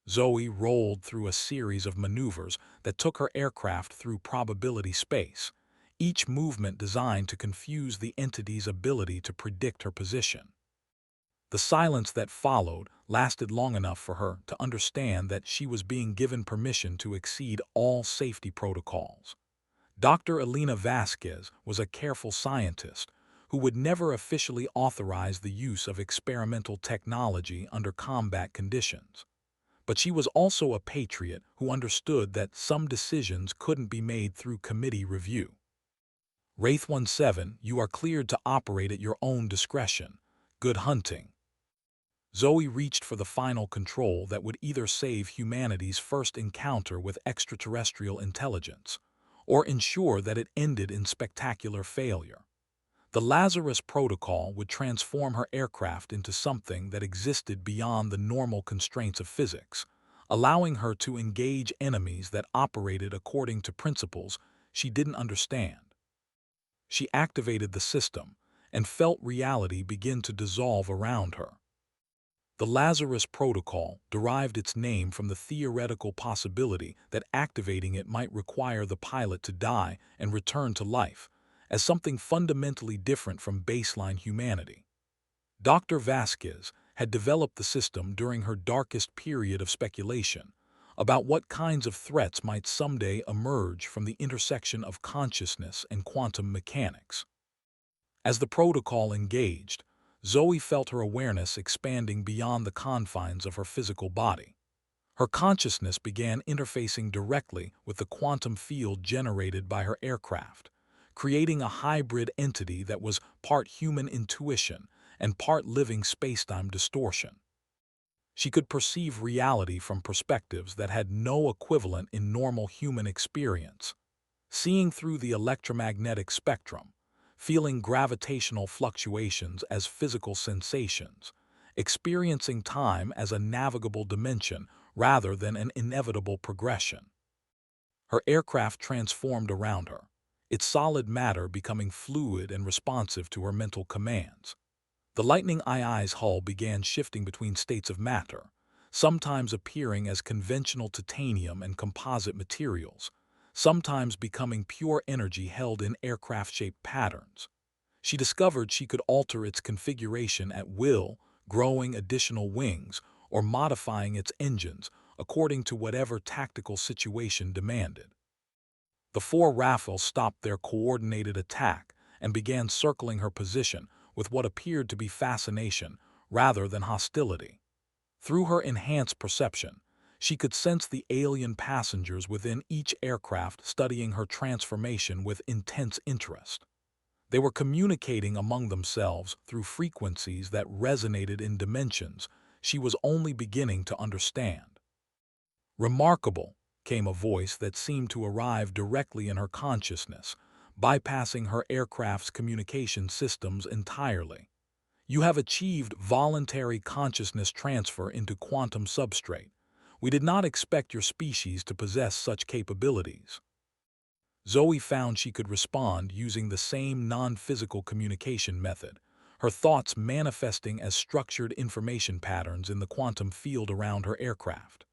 Zoe rolled through a series of maneuvers that took her aircraft through probability space, each movement designed to confuse the entity's ability to predict her position. The silence that followed lasted long enough for her to understand that she was being given permission to exceed all safety protocols. Dr. Elena Vasquez was a careful scientist who would never officially authorize the use of experimental technology under combat conditions. But she was also a patriot who understood that some decisions couldn't be made through committee review. Wraith 17, you are cleared to operate at your own discretion. Good hunting. Zoe reached for the final control that would either save humanity's first encounter with extraterrestrial intelligence, or ensure that it ended in spectacular failure. The Lazarus Protocol would transform her aircraft into something that existed beyond the normal constraints of physics, allowing her to engage enemies that operated according to principles she didn't understand. She activated the system and felt reality begin to dissolve around her. The Lazarus Protocol derived its name from the theoretical possibility that activating it might require the pilot to die and return to life, as something fundamentally different from baseline humanity. Dr. Vasquez had developed the system during her darkest period of speculation about what kinds of threats might someday emerge from the intersection of consciousness and quantum mechanics. As the protocol engaged, Zoe felt her awareness expanding beyond the confines of her physical body. Her consciousness began interfacing directly with the quantum field generated by her aircraft, creating a hybrid entity that was part human intuition and part living spacetime distortion. She could perceive reality from perspectives that had no equivalent in normal human experience, seeing through the electromagnetic spectrum, feeling gravitational fluctuations as physical sensations, experiencing time as a navigable dimension rather than an inevitable progression. Her aircraft transformed around her, its solid matter becoming fluid and responsive to her mental commands. The Lightning II's hull began shifting between states of matter, sometimes appearing as conventional titanium and composite materials, sometimes becoming pure energy held in aircraft-shaped patterns. She discovered she could alter its configuration at will, growing additional wings or modifying its engines according to whatever tactical situation demanded. The four Rafales stopped their coordinated attack and began circling her position with what appeared to be fascination rather than hostility. Through her enhanced perception, she could sense the alien passengers within each aircraft studying her transformation with intense interest. They were communicating among themselves through frequencies that resonated in dimensions she was only beginning to understand. "Remarkable," came a voice that seemed to arrive directly in her consciousness, bypassing her aircraft's communication systems entirely. "You have achieved voluntary consciousness transfer into quantum substrate. We did not expect your species to possess such capabilities." Zoe found she could respond using the same non-physical communication method, her thoughts manifesting as structured information patterns in the quantum field around her aircraft.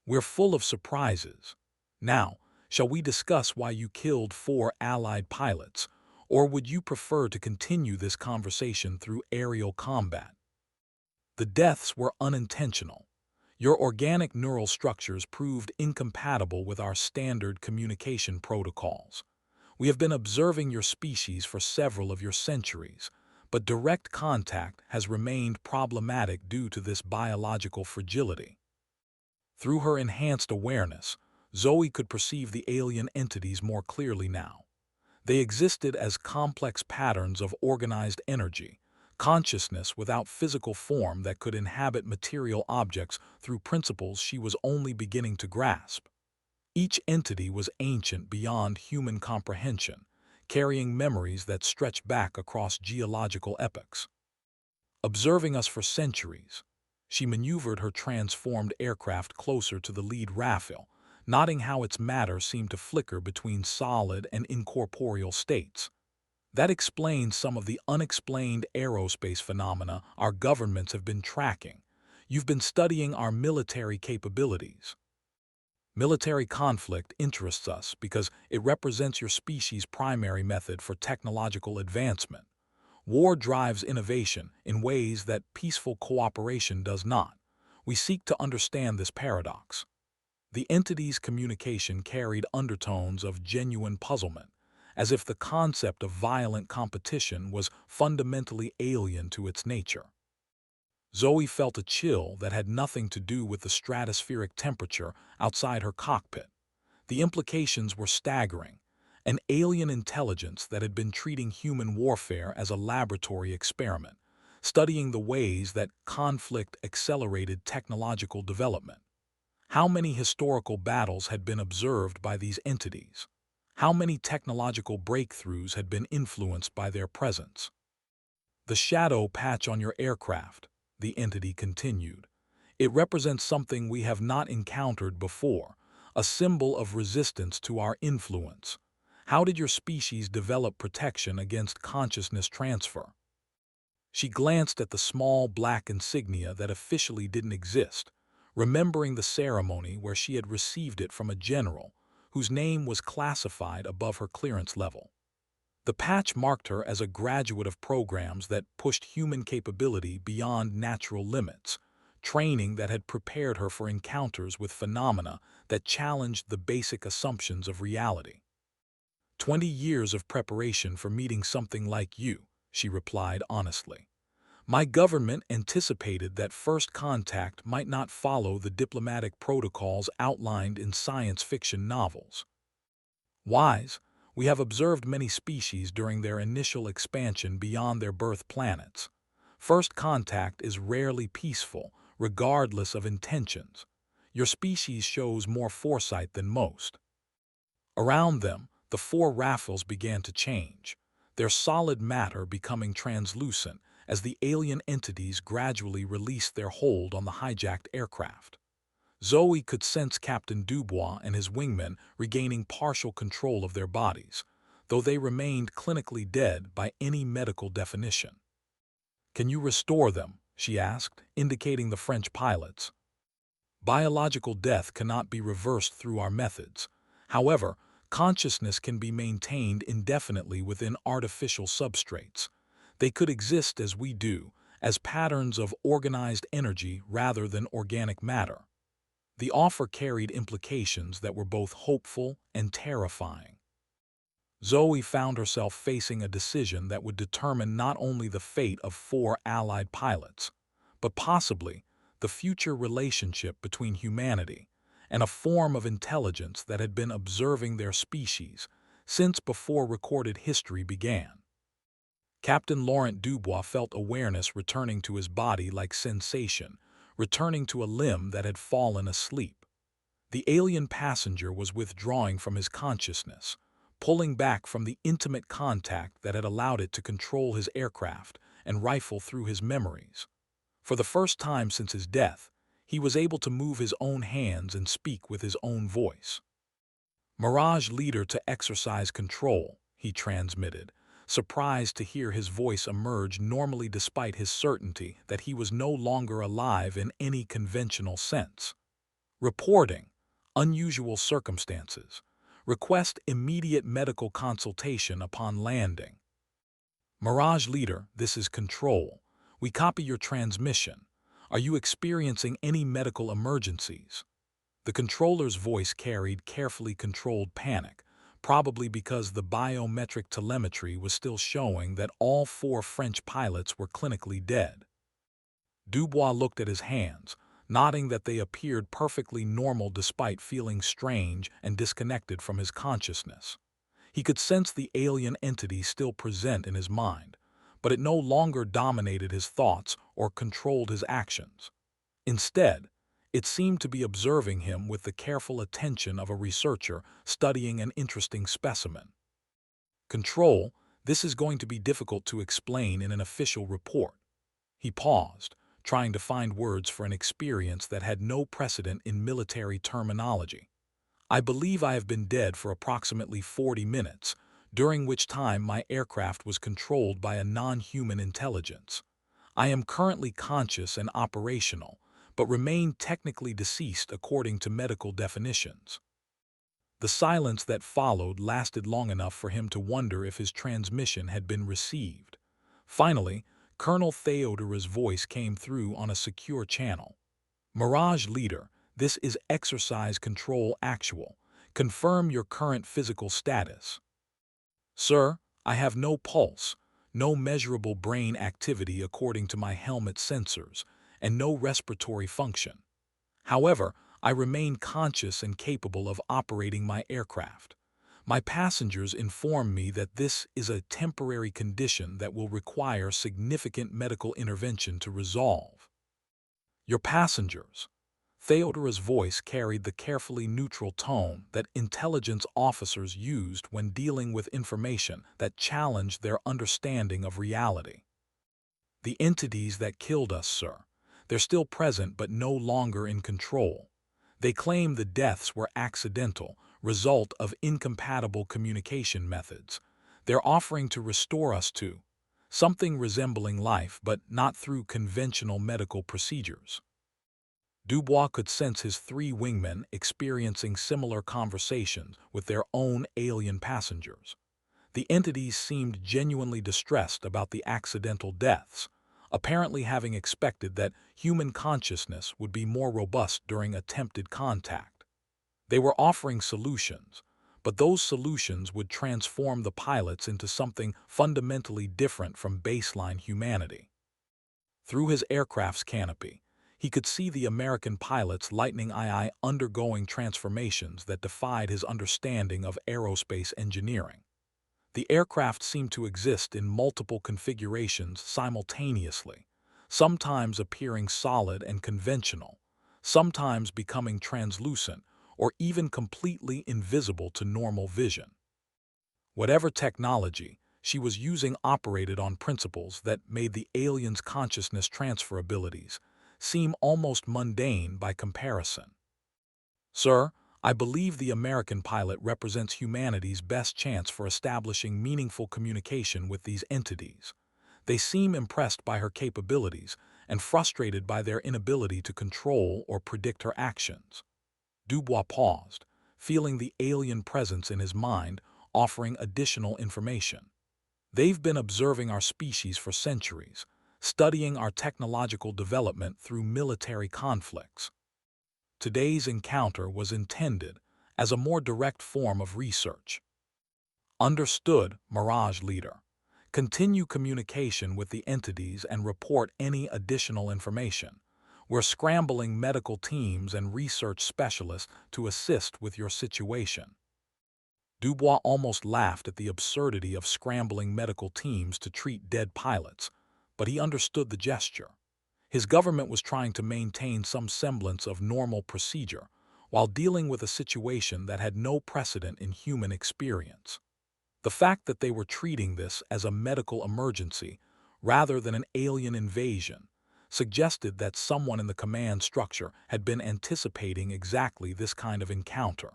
"We're full of surprises. Now, shall we discuss why you killed 4 Allied pilots, or would you prefer to continue this conversation through aerial combat?" "The deaths were unintentional. Your organic neural structures proved incompatible with our standard communication protocols. We have been observing your species for several of your centuries, but direct contact has remained problematic due to this biological fragility." Through her enhanced awareness, Zoe could perceive the alien entities more clearly now. They existed as complex patterns of organized energy, consciousness without physical form that could inhabit material objects through principles she was only beginning to grasp. Each entity was ancient beyond human comprehension, carrying memories that stretch back across geological epochs. Observing us for centuries, she maneuvered her transformed aircraft closer to the lead Rafale, noting how its matter seemed to flicker between solid and incorporeal states. That explains some of the unexplained aerospace phenomena our governments have been tracking. You've been studying our military capabilities. Military conflict interests us because it represents your species' primary method for technological advancement. War drives innovation in ways that peaceful cooperation does not. We seek to understand this paradox. The entity's communication carried undertones of genuine puzzlement, as if the concept of violent competition was fundamentally alien to its nature. Zoe felt a chill that had nothing to do with the stratospheric temperature outside her cockpit. The implications were staggering. An alien intelligence that had been treating human warfare as a laboratory experiment, studying the ways that conflict accelerated technological development. How many historical battles had been observed by these entities? How many technological breakthroughs had been influenced by their presence? "The shadow patch on your aircraft," the entity continued. "It represents something we have not encountered before, a symbol of resistance to our influence. How did your species develop protection against consciousness transfer?" She glanced at the small black insignia that officially didn't exist, remembering the ceremony where she had received it from a general whose name was classified above her clearance level. The patch marked her as a graduate of programs that pushed human capability beyond natural limits, training that had prepared her for encounters with phenomena that challenged the basic assumptions of reality. 20 years of preparation for meeting something like you, she replied honestly. My government anticipated that first contact might not follow the diplomatic protocols outlined in science fiction novels. Wise, we have observed many species during their initial expansion beyond their birth planets. First contact is rarely peaceful, regardless of intentions. Your species shows more foresight than most. Around them, the four Rafales began to change, their solid matter becoming translucent as the alien entities gradually released their hold on the hijacked aircraft. Zoe could sense Captain Dubois and his wingmen regaining partial control of their bodies, though they remained clinically dead by any medical definition. "Can you restore them?" she asked, indicating the French pilots. "Biological death cannot be reversed through our methods. However, consciousness can be maintained indefinitely within artificial substrates. They could exist as we do, as patterns of organized energy rather than organic matter." The offer carried implications that were both hopeful and terrifying. Zoe found herself facing a decision that would determine not only the fate of four Allied pilots, but possibly the future relationship between humanity and a form of intelligence that had been observing their species since before recorded history began. Captain Laurent Dubois felt awareness returning to his body like sensation, returning to a limb that had fallen asleep. The alien passenger was withdrawing from his consciousness, pulling back from the intimate contact that had allowed it to control his aircraft and rifle through his memories. For the first time since his death, he was able to move his own hands and speak with his own voice. "Mirage leader to exercise control," he transmitted, surprised to hear his voice emerge normally despite his certainty that he was no longer alive in any conventional sense. "Reporting. Unusual circumstances. Request immediate medical consultation upon landing." "Mirage leader, this is Control. We copy your transmission. Are you experiencing any medical emergencies?" The controller's voice carried carefully controlled panic, probably because the biometric telemetry was still showing that all four French pilots were clinically dead. Dubois looked at his hands, nodding that they appeared perfectly normal despite feeling strange and disconnected from his consciousness. He could sense the alien entity still present in his mind, but it no longer dominated his thoughts or controlled his actions. Instead, it seemed to be observing him with the careful attention of a researcher studying an interesting specimen. "Control, this is going to be difficult to explain in an official report." He paused, trying to find words for an experience that had no precedent in military terminology. "I believe I have been dead for approximately 40 minutes, during which time my aircraft was controlled by a non-human intelligence. I am currently conscious and operational, but remain technically deceased according to medical definitions." The silence that followed lasted long enough for him to wonder if his transmission had been received. Finally, Colonel Theodora's voice came through on a secure channel. "Mirage leader, this is Exercise Control Actual. Confirm your current physical status." "Sir, I have no pulse, no measurable brain activity according to my helmet sensors, and no respiratory function. However, I remain conscious and capable of operating my aircraft. My passengers inform me that this is a temporary condition that will require significant medical intervention to resolve." "Your passengers." Theodora's voice carried the carefully neutral tone that intelligence officers used when dealing with information that challenged their understanding of reality. "The entities that killed us, sir. They're still present but no longer in control. They claim the deaths were accidental, result of incompatible communication methods. They're offering to restore us to." something resembling life but not through conventional medical procedures. Dubois could sense his three wingmen experiencing similar conversations with their own alien passengers. The entities seemed genuinely distressed about the accidental deaths, apparently having expected that human consciousness would be more robust during attempted contact. They were offering solutions, but those solutions would transform the pilots into something fundamentally different from baseline humanity. Through his aircraft's canopy, he could see the American pilot's Lightning II undergoing transformations that defied his understanding of aerospace engineering. The aircraft seemed to exist in multiple configurations simultaneously, sometimes appearing solid and conventional, sometimes becoming translucent, or even completely invisible to normal vision. Whatever technology she was using operated on principles that made the aliens' consciousness transfer abilities seem almost mundane by comparison. Sir, I believe the American pilot represents humanity's best chance for establishing meaningful communication with these entities. They seem impressed by her capabilities and frustrated by their inability to control or predict her actions. Dubois paused, feeling the alien presence in his mind, offering additional information. They've been observing our species for centuries, studying our technological development through military conflicts. Today's encounter was intended as a more direct form of research. Understood, Mirage Leader. Continue communication with the entities and report any additional information. We're scrambling medical teams and research specialists to assist with your situation. Dubois almost laughed at the absurdity of scrambling medical teams to treat dead pilots, but he understood the gesture. His government was trying to maintain some semblance of normal procedure while dealing with a situation that had no precedent in human experience. The fact that they were treating this as a medical emergency rather than an alien invasion suggested that someone in the command structure had been anticipating exactly this kind of encounter.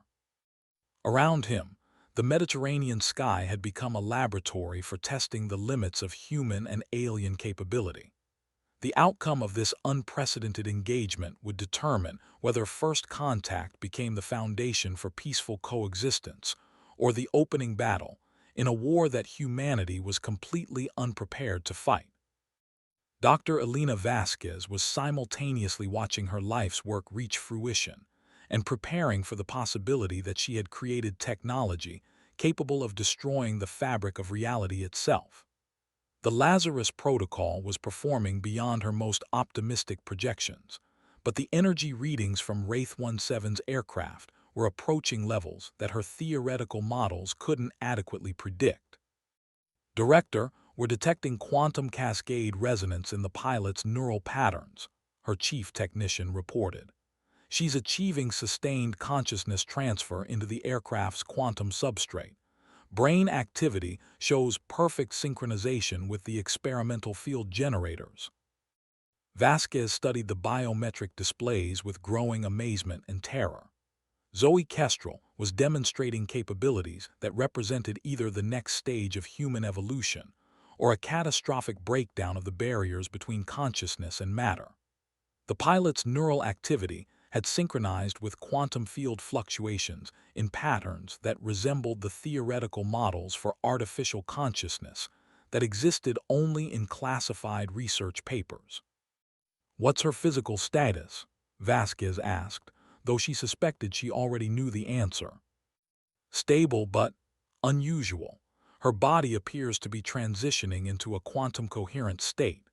Around him, the Mediterranean sky had become a laboratory for testing the limits of human and alien capability. The outcome of this unprecedented engagement would determine whether first contact became the foundation for peaceful coexistence or the opening battle in a war that humanity was completely unprepared to fight. Dr. Elena Vasquez was simultaneously watching her life's work reach fruition and preparing for the possibility that she had created technology capable of destroying the fabric of reality itself. The Lazarus Protocol was performing beyond her most optimistic projections, but the energy readings from Wraith 17's aircraft were approaching levels that her theoretical models couldn't adequately predict. Director, we're detecting quantum cascade resonance in the pilot's neural patterns, her chief technician reported. She's achieving sustained consciousness transfer into the aircraft's quantum substrate. Brain activity shows perfect synchronization with the experimental field generators. Vasquez studied the biometric displays with growing amazement and terror. Zoe Kestrel was demonstrating capabilities that represented either the next stage of human evolution or a catastrophic breakdown of the barriers between consciousness and matter. The pilot's neural activity had synchronized with quantum field fluctuations in patterns that resembled the theoretical models for artificial consciousness that existed only in classified research papers. "What's her physical status?" Vasquez asked, though she suspected she already knew the answer. "Stable but unusual. Her body appears to be transitioning into a quantum coherent state.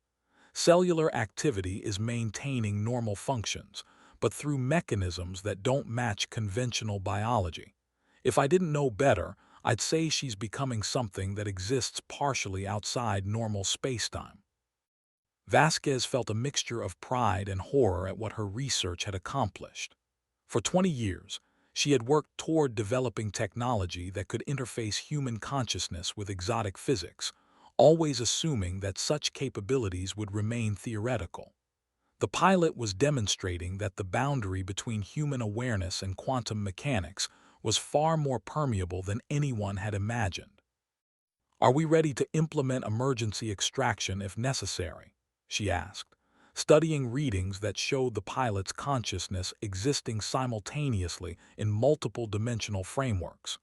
Cellular activity is maintaining normal functions, but through mechanisms that don't match conventional biology. If I didn't know better, I'd say she's becoming something that exists partially outside normal spacetime." Vasquez felt a mixture of pride and horror at what her research had accomplished. For 20 years, she had worked toward developing technology that could interface human consciousness with exotic physics, always assuming that such capabilities would remain theoretical. The pilot was demonstrating that the boundary between human awareness and quantum mechanics was far more permeable than anyone had imagined. "Are we ready to implement emergency extraction if necessary?" she asked, studying readings that showed the pilot's consciousness existing simultaneously in multiple dimensional frameworks.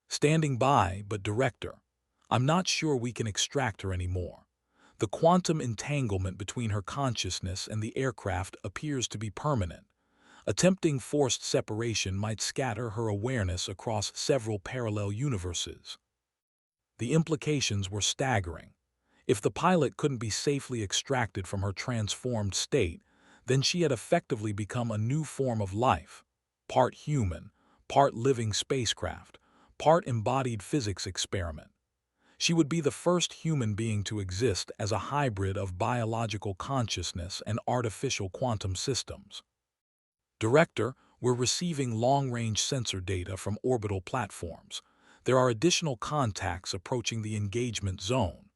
"Standing by, but Director, I'm not sure we can extract her anymore. The quantum entanglement between her consciousness and the aircraft appears to be permanent. Attempting forced separation might scatter her awareness across several parallel universes." The implications were staggering. If the pilot couldn't be safely extracted from her transformed state, then she had effectively become a new form of life, part human, part living spacecraft, part embodied physics experiment. She would be the first human being to exist as a hybrid of biological consciousness and artificial quantum systems. "Director, we're receiving long-range sensor data from orbital platforms. There are additional contacts approaching the engagement zone."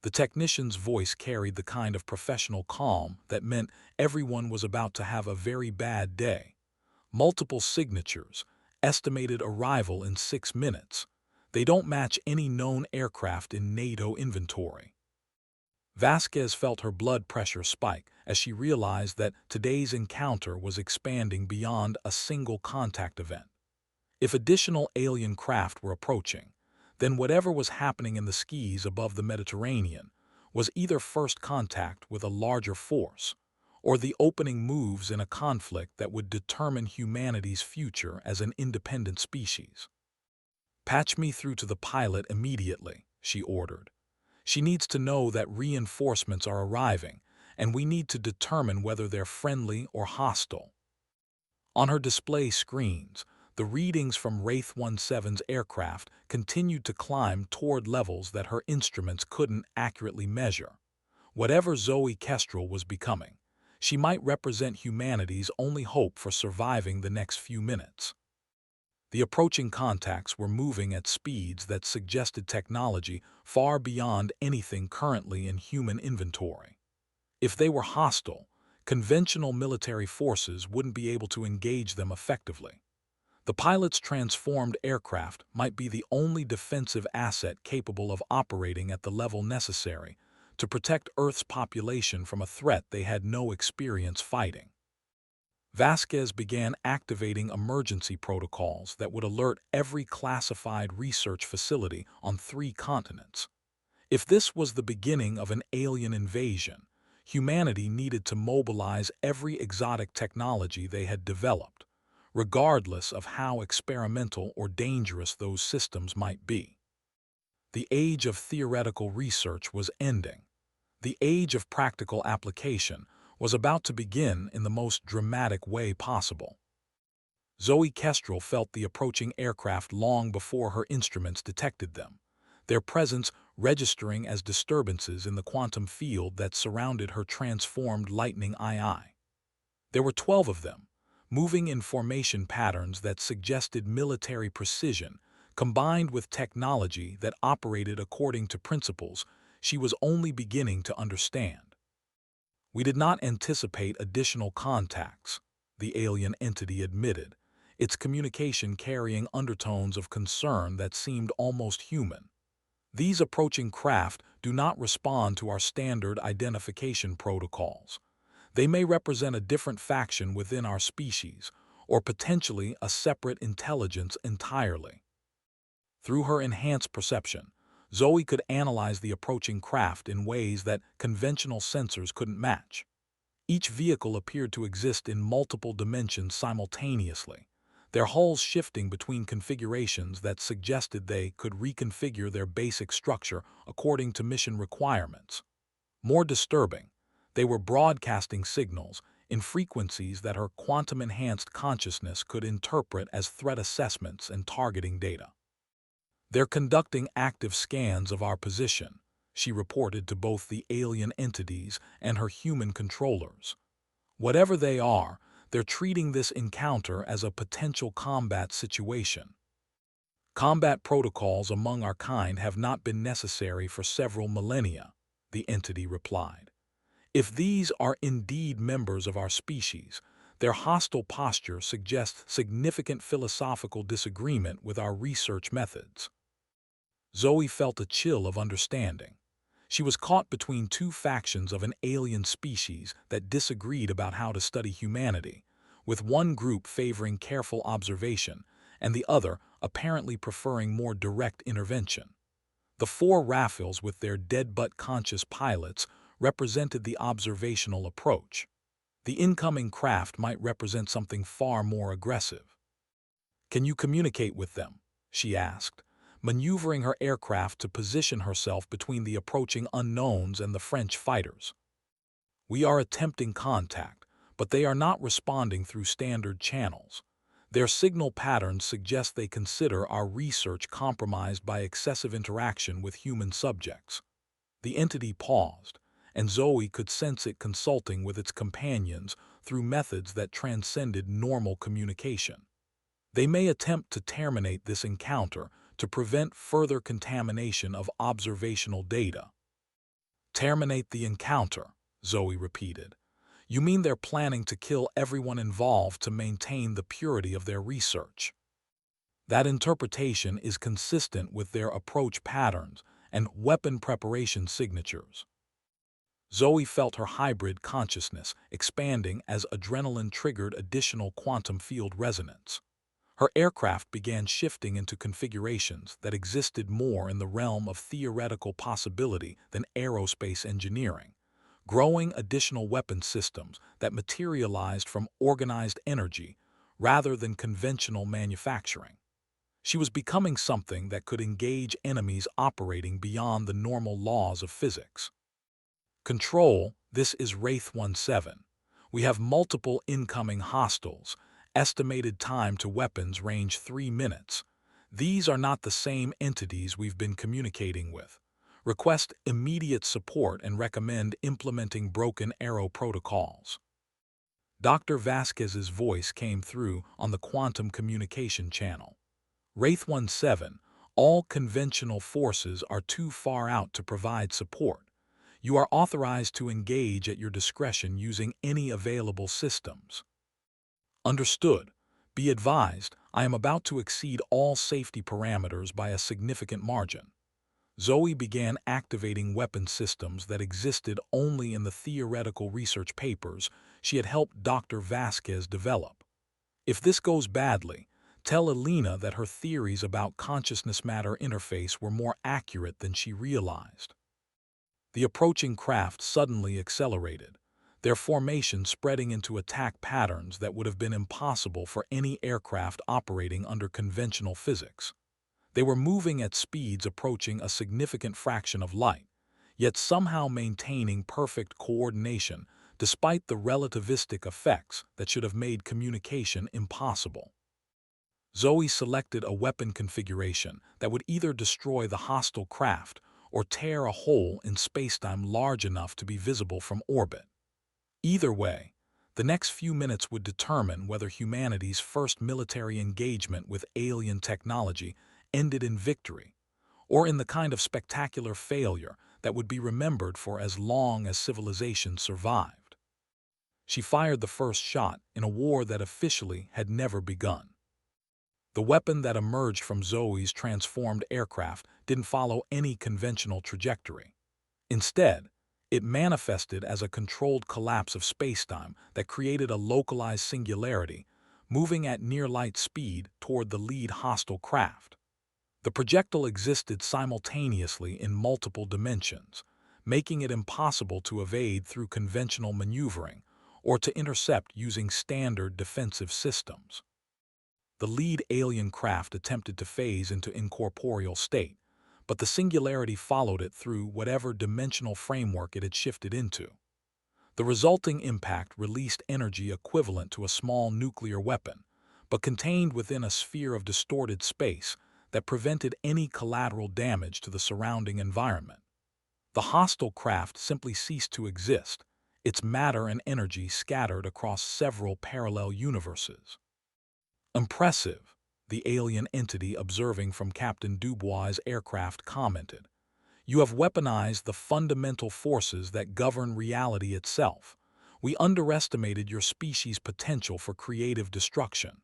The technician's voice carried the kind of professional calm that meant everyone was about to have a very bad day. "Multiple signatures, estimated arrival in 6 minutes. They don't match any known aircraft in NATO inventory." Vasquez felt her blood pressure spike as she realized that today's encounter was expanding beyond a single contact event. If additional alien craft were approaching, then whatever was happening in the skies above the Mediterranean was either first contact with a larger force or the opening moves in a conflict that would determine humanity's future as an independent species. "Patch me through to the pilot immediately," she ordered. "She needs to know that reinforcements are arriving, and we need to determine whether they're friendly or hostile." On her display screens, the readings from Wraith 17's aircraft continued to climb toward levels that her instruments couldn't accurately measure. Whatever Zoe Kestrel was becoming, she might represent humanity's only hope for surviving the next few minutes. The approaching contacts were moving at speeds that suggested technology far beyond anything currently in human inventory. If they were hostile, conventional military forces wouldn't be able to engage them effectively. The pilot's transformed aircraft might be the only defensive asset capable of operating at the level necessary to protect Earth's population from a threat they had no experience fighting. Vasquez began activating emergency protocols that would alert every classified research facility on 3 continents. If this was the beginning of an alien invasion, humanity needed to mobilize every exotic technology they had developed, regardless of how experimental or dangerous those systems might be. The age of theoretical research was ending. The age of practical application was about to begin in the most dramatic way possible. Zoe Kestrel felt the approaching aircraft long before her instruments detected them, their presence registering as disturbances in the quantum field that surrounded her transformed Lightning II. There were 12 of them, moving in formation patterns that suggested military precision, combined with technology that operated according to principles she was only beginning to understand. "We did not anticipate additional contacts," the alien entity admitted, its communication carrying undertones of concern that seemed almost human. "These approaching craft do not respond to our standard identification protocols. They may represent a different faction within our species, or potentially a separate intelligence entirely." Through her enhanced perception, Zoe could analyze the approaching craft in ways that conventional sensors couldn't match. Each vehicle appeared to exist in multiple dimensions simultaneously, their hulls shifting between configurations that suggested they could reconfigure their basic structure according to mission requirements. More disturbing, they were broadcasting signals in frequencies that her quantum-enhanced consciousness could interpret as threat assessments and targeting data. "They're conducting active scans of our position," she reported to both the alien entities and her human controllers. "Whatever they are, they're treating this encounter as a potential combat situation. Combat protocols among our kind have not been necessary for several millennia," the entity replied. "If these are indeed members of our species, their hostile posture suggests significant philosophical disagreement with our research methods." Zoe felt a chill of understanding. She was caught between two factions of an alien species that disagreed about how to study humanity, with one group favoring careful observation and the other apparently preferring more direct intervention. The four Rafales with their dead-but-conscious pilots represented the observational approach. The incoming craft might represent something far more aggressive. "Can you communicate with them?" she asked, maneuvering her aircraft to position herself between the approaching unknowns and the French fighters. "We are attempting contact, but they are not responding through standard channels. Their signal patterns suggest they consider our research compromised by excessive interaction with human subjects." The entity paused, and Zoe could sense it consulting with its companions through methods that transcended normal communication. "They may attempt to terminate this encounter to prevent further contamination of observational data." "Terminate the encounter," Zoe repeated. "You mean they're planning to kill everyone involved to maintain the purity of their research?" That interpretation is consistent with their approach patterns and weapon preparation signatures. Zoe felt her hybrid consciousness expanding as adrenaline triggered additional quantum field resonance. Her aircraft began shifting into configurations that existed more in the realm of theoretical possibility than aerospace engineering, growing additional weapon systems that materialized from organized energy rather than conventional manufacturing. She was becoming something that could engage enemies operating beyond the normal laws of physics. "Control, this is Wraith 17. We have multiple incoming hostiles. Estimated time to weapons range 3 minutes. These are not the same entities we've been communicating with. Request immediate support and recommend implementing Broken Arrow protocols." Dr. Vasquez's voice came through on the quantum communication channel. "Wraith 17, all conventional forces are too far out to provide support. You are authorized to engage at your discretion using any available systems." "Understood. Be advised, I am about to exceed all safety parameters by a significant margin." Zoe began activating weapon systems that existed only in the theoretical research papers she had helped Dr. Vasquez develop. "If this goes badly, tell Elena that her theories about consciousness-matter interface were more accurate than she realized." The approaching craft suddenly accelerated, their formation spreading into attack patterns that would have been impossible for any aircraft operating under conventional physics. They were moving at speeds approaching a significant fraction of light, yet somehow maintaining perfect coordination despite the relativistic effects that should have made communication impossible. Zoe selected a weapon configuration that would either destroy the hostile craft or tear a hole in spacetime large enough to be visible from orbit. Either way, the next few minutes would determine whether humanity's first military engagement with alien technology ended in victory, or in the kind of spectacular failure that would be remembered for as long as civilization survived. She fired the first shot in a war that officially had never begun. The weapon that emerged from Zoe's transformed aircraft didn't follow any conventional trajectory. Instead, it manifested as a controlled collapse of spacetime that created a localized singularity, moving at near-light speed toward the lead hostile craft. The projectile existed simultaneously in multiple dimensions, making it impossible to evade through conventional maneuvering or to intercept using standard defensive systems. The lead alien craft attempted to phase into incorporeal state, but the singularity followed it through whatever dimensional framework it had shifted into. The resulting impact released energy equivalent to a small nuclear weapon, but contained within a sphere of distorted space that prevented any collateral damage to the surrounding environment. The hostile craft simply ceased to exist, its matter and energy scattered across several parallel universes. "Impressive," the alien entity observing from Captain Dubois' aircraft commented. "You have weaponized the fundamental forces that govern reality itself. We underestimated your species' potential for creative destruction."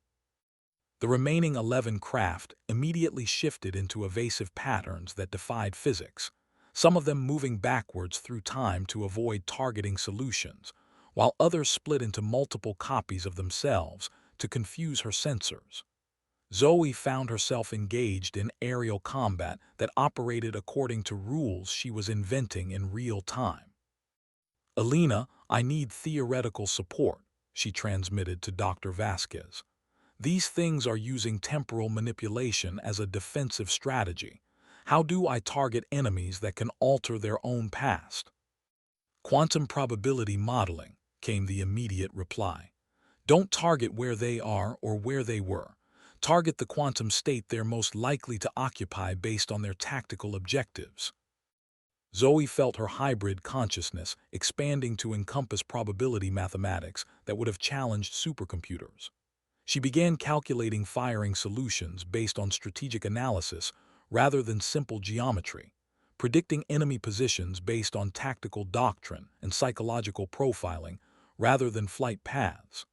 The remaining 11 craft immediately shifted into evasive patterns that defied physics, some of them moving backwards through time to avoid targeting solutions, while others split into multiple copies of themselves to confuse her sensors. Zoe found herself engaged in aerial combat that operated according to rules she was inventing in real time. "Elena, I need theoretical support," she transmitted to Dr. Vasquez. "These things are using temporal manipulation as a defensive strategy. How do I target enemies that can alter their own past?" "Quantum probability modeling," came the immediate reply. "Don't target where they are or where they were. Target the quantum state they're most likely to occupy based on their tactical objectives." Zoe felt her hybrid consciousness expanding to encompass probability mathematics that would have challenged supercomputers. She began calculating firing solutions based on strategic analysis rather than simple geometry, predicting enemy positions based on tactical doctrine and psychological profiling rather than flight paths.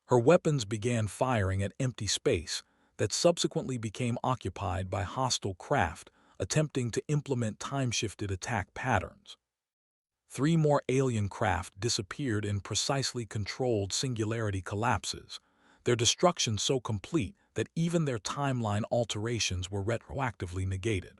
Her weapons began firing at empty space that subsequently became occupied by hostile craft attempting to implement time-shifted attack patterns. 3 more alien craft disappeared in precisely controlled singularity collapses, their destruction so complete that even their timeline alterations were retroactively negated.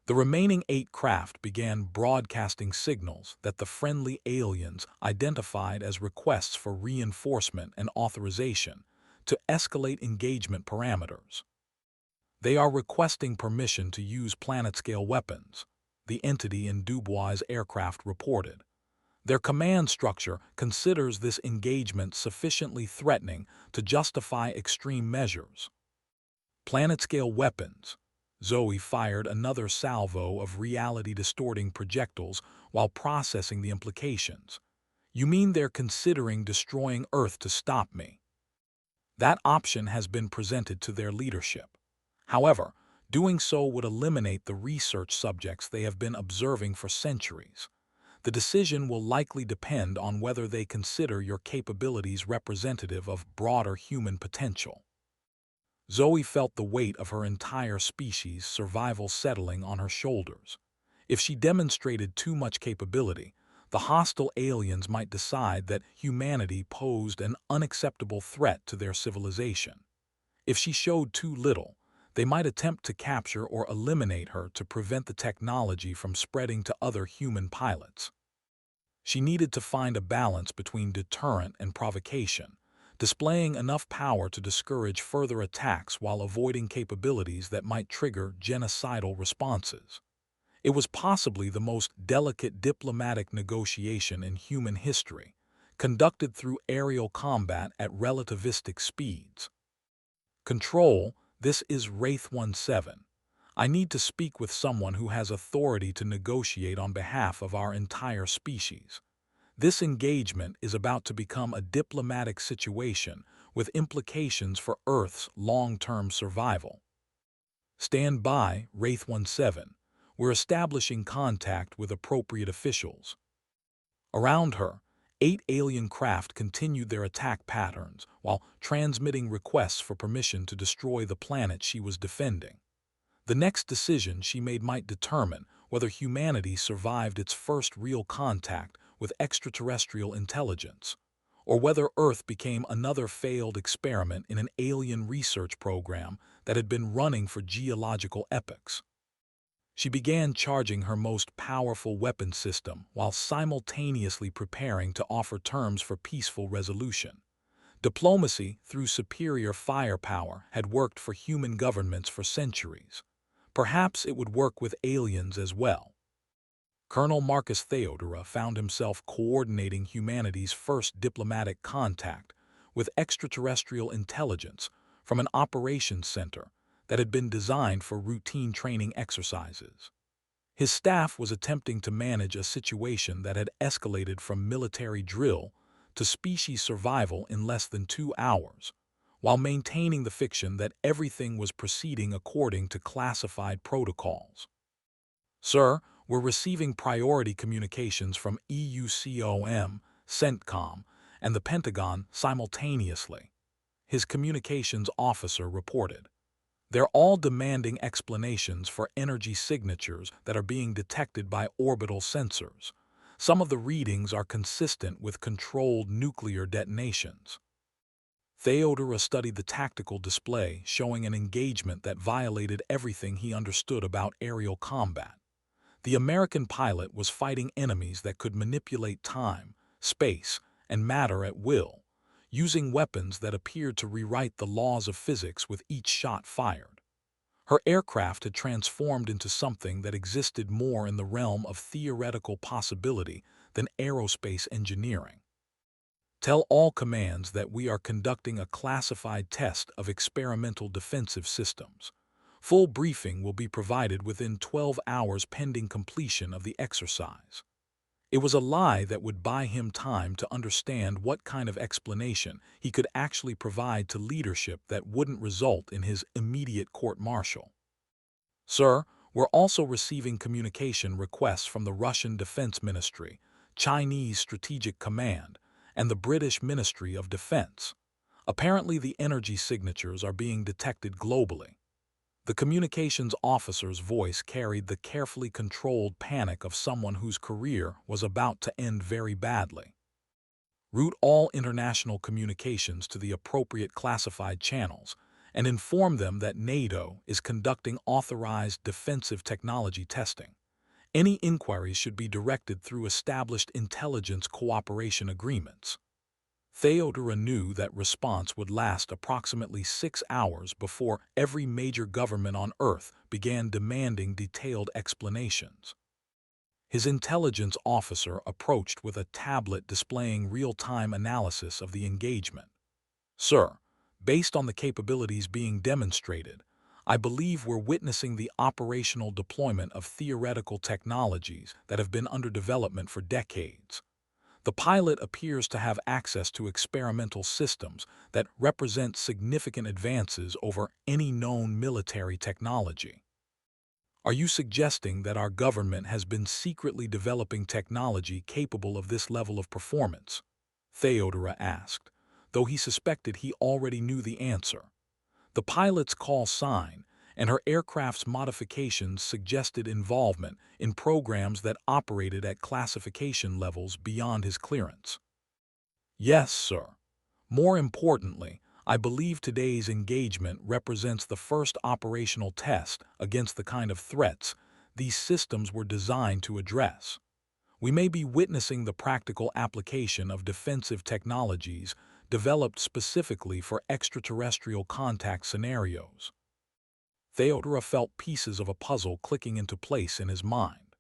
The remaining 8 craft began broadcasting signals that the friendly aliens identified as requests for reinforcement and authorization to escalate engagement parameters. "They are requesting permission to use planet-scale weapons," the entity in Dubois' aircraft reported. "Their command structure considers this engagement sufficiently threatening to justify extreme measures." Planet-scale weapons. Zoe fired another salvo of reality-distorting projectiles while processing the implications. "You mean they're considering destroying Earth to stop me?" "That option has been presented to their leadership. However, doing so would eliminate the research subjects they have been observing for centuries. The decision will likely depend on whether they consider your capabilities representative of broader human potential." Zoe felt the weight of her entire species' survival settling on her shoulders. If she demonstrated too much capability, the hostile aliens might decide that humanity posed an unacceptable threat to their civilization. If she showed too little, they might attempt to capture or eliminate her to prevent the technology from spreading to other human pilots. She needed to find a balance between deterrent and provocation, displaying enough power to discourage further attacks while avoiding capabilities that might trigger genocidal responses. It was possibly the most delicate diplomatic negotiation in human history, conducted through aerial combat at relativistic speeds. "Control, this is Wraith 17. I need to speak with someone who has authority to negotiate on behalf of our entire species. This engagement is about to become a diplomatic situation with implications for Earth's long-term survival." "Stand by, Wraith 17. We're establishing contact with appropriate officials." Around her, 8 alien craft continued their attack patterns while transmitting requests for permission to destroy the planet she was defending. The next decision she made might determine whether humanity survived its first real contact with extraterrestrial intelligence, or whether Earth became another failed experiment in an alien research program that had been running for geological epochs. She began charging her most powerful weapon system while simultaneously preparing to offer terms for peaceful resolution. Diplomacy through superior firepower had worked for human governments for centuries. Perhaps it would work with aliens as well. Colonel Marcus Theodora found himself coordinating humanity's first diplomatic contact with extraterrestrial intelligence from an operations center that had been designed for routine training exercises. His staff was attempting to manage a situation that had escalated from military drill to species survival in less than 2 hours, while maintaining the fiction that everything was proceeding according to classified protocols. "Sir, we're receiving priority communications from EUCOM, CENTCOM, and the Pentagon simultaneously." his communications officer reported. They're all demanding explanations for energy signatures that are being detected by orbital sensors. Some of the readings are consistent with controlled nuclear detonations. Theodora studied the tactical display, showing an engagement that violated everything he understood about aerial combat. The American pilot was fighting enemies that could manipulate time, space, and matter at will, using weapons that appeared to rewrite the laws of physics with each shot fired. Her aircraft had transformed into something that existed more in the realm of theoretical possibility than aerospace engineering. Tell all commands that we are conducting a classified test of experimental defensive systems. Full briefing will be provided within 12 hours pending completion of the exercise. It was a lie that would buy him time to understand what kind of explanation he could actually provide to leadership that wouldn't result in his immediate court-martial. Sir, we're also receiving communication requests from the Russian Defense Ministry, Chinese Strategic Command, and the British Ministry of Defense. Apparently, the energy signatures are being detected globally. The communications officer's voice carried the carefully controlled panic of someone whose career was about to end very badly. Route all international communications to the appropriate classified channels and inform them that NATO is conducting authorized defensive technology testing. Any inquiries should be directed through established intelligence cooperation agreements. Theodora knew that response would last approximately 6 hours before every major government on Earth began demanding detailed explanations. His intelligence officer approached with a tablet displaying real-time analysis of the engagement. Sir, based on the capabilities being demonstrated, I believe we're witnessing the operational deployment of theoretical technologies that have been under development for decades. The pilot appears to have access to experimental systems that represent significant advances over any known military technology. Are you suggesting that our government has been secretly developing technology capable of this level of performance? Theodora asked, though he suspected he already knew the answer. The pilot's call sign and her aircraft's modifications suggested involvement in programs that operated at classification levels beyond his clearance. Yes, sir. More importantly, I believe today's engagement represents the first operational test against the kind of threats these systems were designed to address. We may be witnessing the practical application of defensive technologies developed specifically for extraterrestrial contact scenarios. Theodora felt pieces of a puzzle clicking into place in his mind.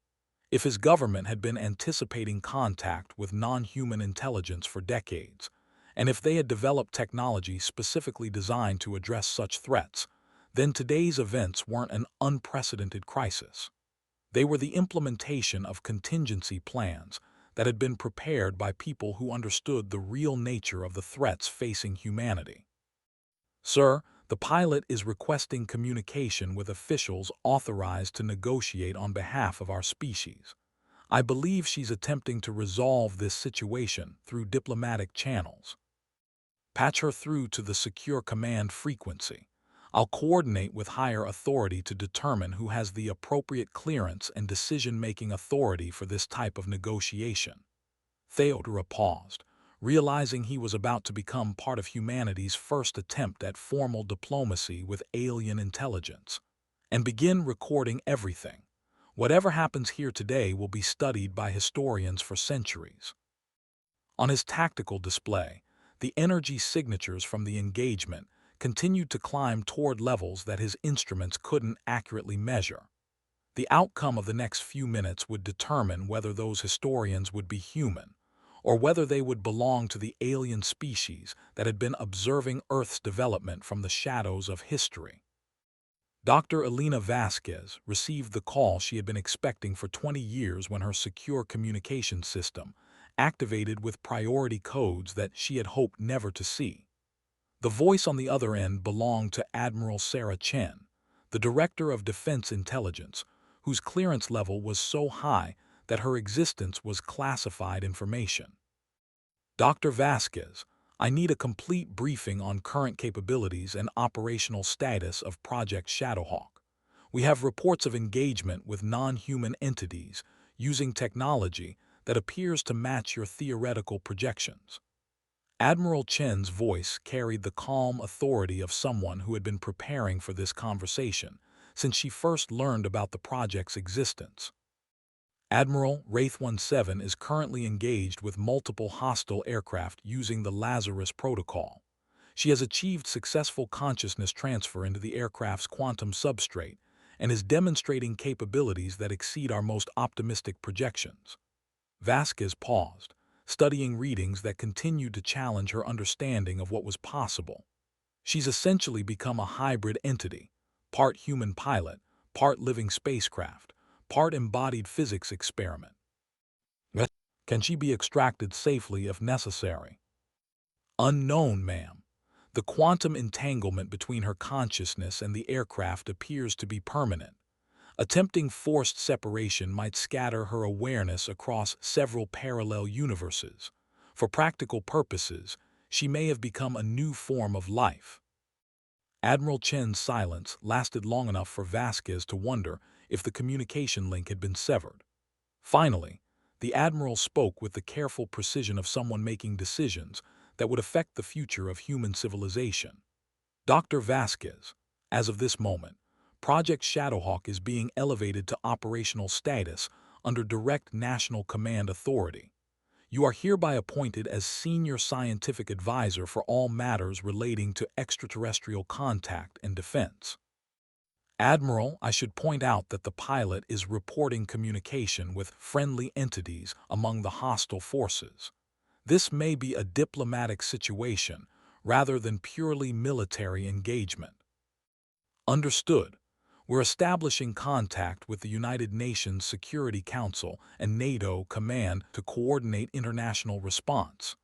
If his government had been anticipating contact with non-human intelligence for decades, and if they had developed technology specifically designed to address such threats, then today's events weren't an unprecedented crisis. They were the implementation of contingency plans that had been prepared by people who understood the real nature of the threats facing humanity. Sir, the pilot is requesting communication with officials authorized to negotiate on behalf of our species. I believe she's attempting to resolve this situation through diplomatic channels. Patch her through to the secure command frequency. I'll coordinate with higher authority to determine who has the appropriate clearance and decision-making authority for this type of negotiation. Theodora paused, realizing he was about to become part of humanity's first attempt at formal diplomacy with alien intelligence, and begin recording everything. Whatever happens here today will be studied by historians for centuries. On his tactical display, the energy signatures from the engagement continued to climb toward levels that his instruments couldn't accurately measure. The outcome of the next few minutes would determine whether those historians would be human, or whether they would belong to the alien species that had been observing Earth's development from the shadows of history. Dr. Elena Vasquez received the call she had been expecting for 20 years when her secure communication system activated with priority codes that she had hoped never to see. The voice on the other end belonged to Admiral Sarah Chen, the Director of Defense Intelligence, whose clearance level was so high that her existence was classified information. Dr. Vasquez, I need a complete briefing on current capabilities and operational status of Project Shadowhawk. We have reports of engagement with non-human entities using technology that appears to match your theoretical projections. Admiral Chen's voice carried the calm authority of someone who had been preparing for this conversation since she first learned about the project's existence. Admiral Wraith-17 is currently engaged with multiple hostile aircraft using the Lazarus Protocol. She has achieved successful consciousness transfer into the aircraft's quantum substrate and is demonstrating capabilities that exceed our most optimistic projections. Vasquez paused, studying readings that continued to challenge her understanding of what was possible. She's essentially become a hybrid entity, part human pilot, part living spacecraft, part embodied physics experiment. Yet, can she be extracted safely if necessary? Unknown, ma'am. The quantum entanglement between her consciousness and the aircraft appears to be permanent. Attempting forced separation might scatter her awareness across several parallel universes. For practical purposes, she may have become a new form of life. Admiral Chen's silence lasted long enough for Vasquez to wonder if the communication link had been severed. Finally, the Admiral spoke with the careful precision of someone making decisions that would affect the future of human civilization. Dr. Vasquez, as of this moment, Project Shadowhawk is being elevated to operational status under direct national command authority. You are hereby appointed as Senior Scientific Advisor for all matters relating to extraterrestrial contact and defense. Admiral, I should point out that the pilot is reporting communication with friendly entities among the hostile forces. This may be a diplomatic situation rather than purely military engagement. Understood. We're establishing contact with the United Nations Security Council and NATO Command to coordinate international response.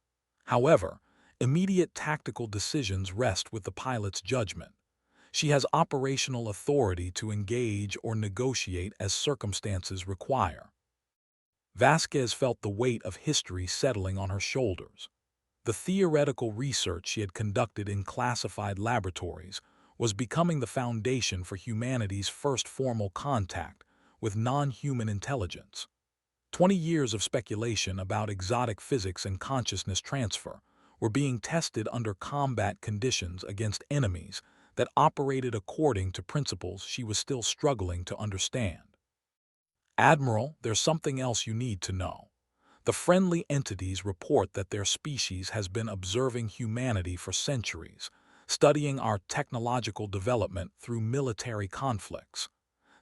However, immediate tactical decisions rest with the pilot's judgment. She has operational authority to engage or negotiate as circumstances require. Vasquez felt the weight of history settling on her shoulders. The theoretical research she had conducted in classified laboratories was becoming the foundation for humanity's first formal contact with non-human intelligence. 20 years of speculation about exotic physics and consciousness transfer were being tested under combat conditions against enemies that operated according to principles she was still struggling to understand. Admiral, there's something else you need to know. The friendly entities report that their species has been observing humanity for centuries, studying our technological development through military conflicts.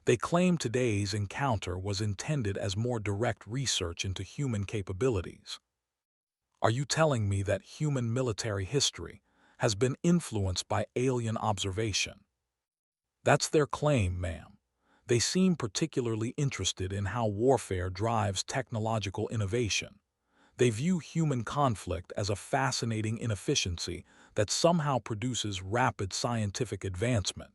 They claim today's encounter was intended as more direct research into human capabilities. Are you telling me that human military history has been influenced by alien observation? That's their claim, ma'am. They seem particularly interested in how warfare drives technological innovation. They view human conflict as a fascinating inefficiency that somehow produces rapid scientific advancement.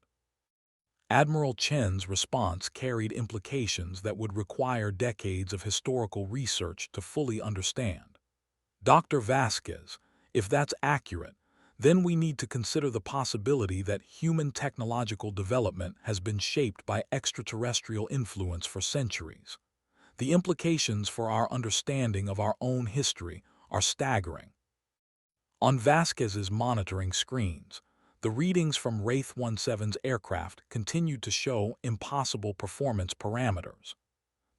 Admiral Chen's response carried implications that would require decades of historical research to fully understand. Dr. Vasquez, if that's accurate, then we need to consider the possibility that human technological development has been shaped by extraterrestrial influence for centuries. The implications for our understanding of our own history are staggering. On Vasquez's monitoring screens, the readings from Wraith-17's aircraft continued to show impossible performance parameters.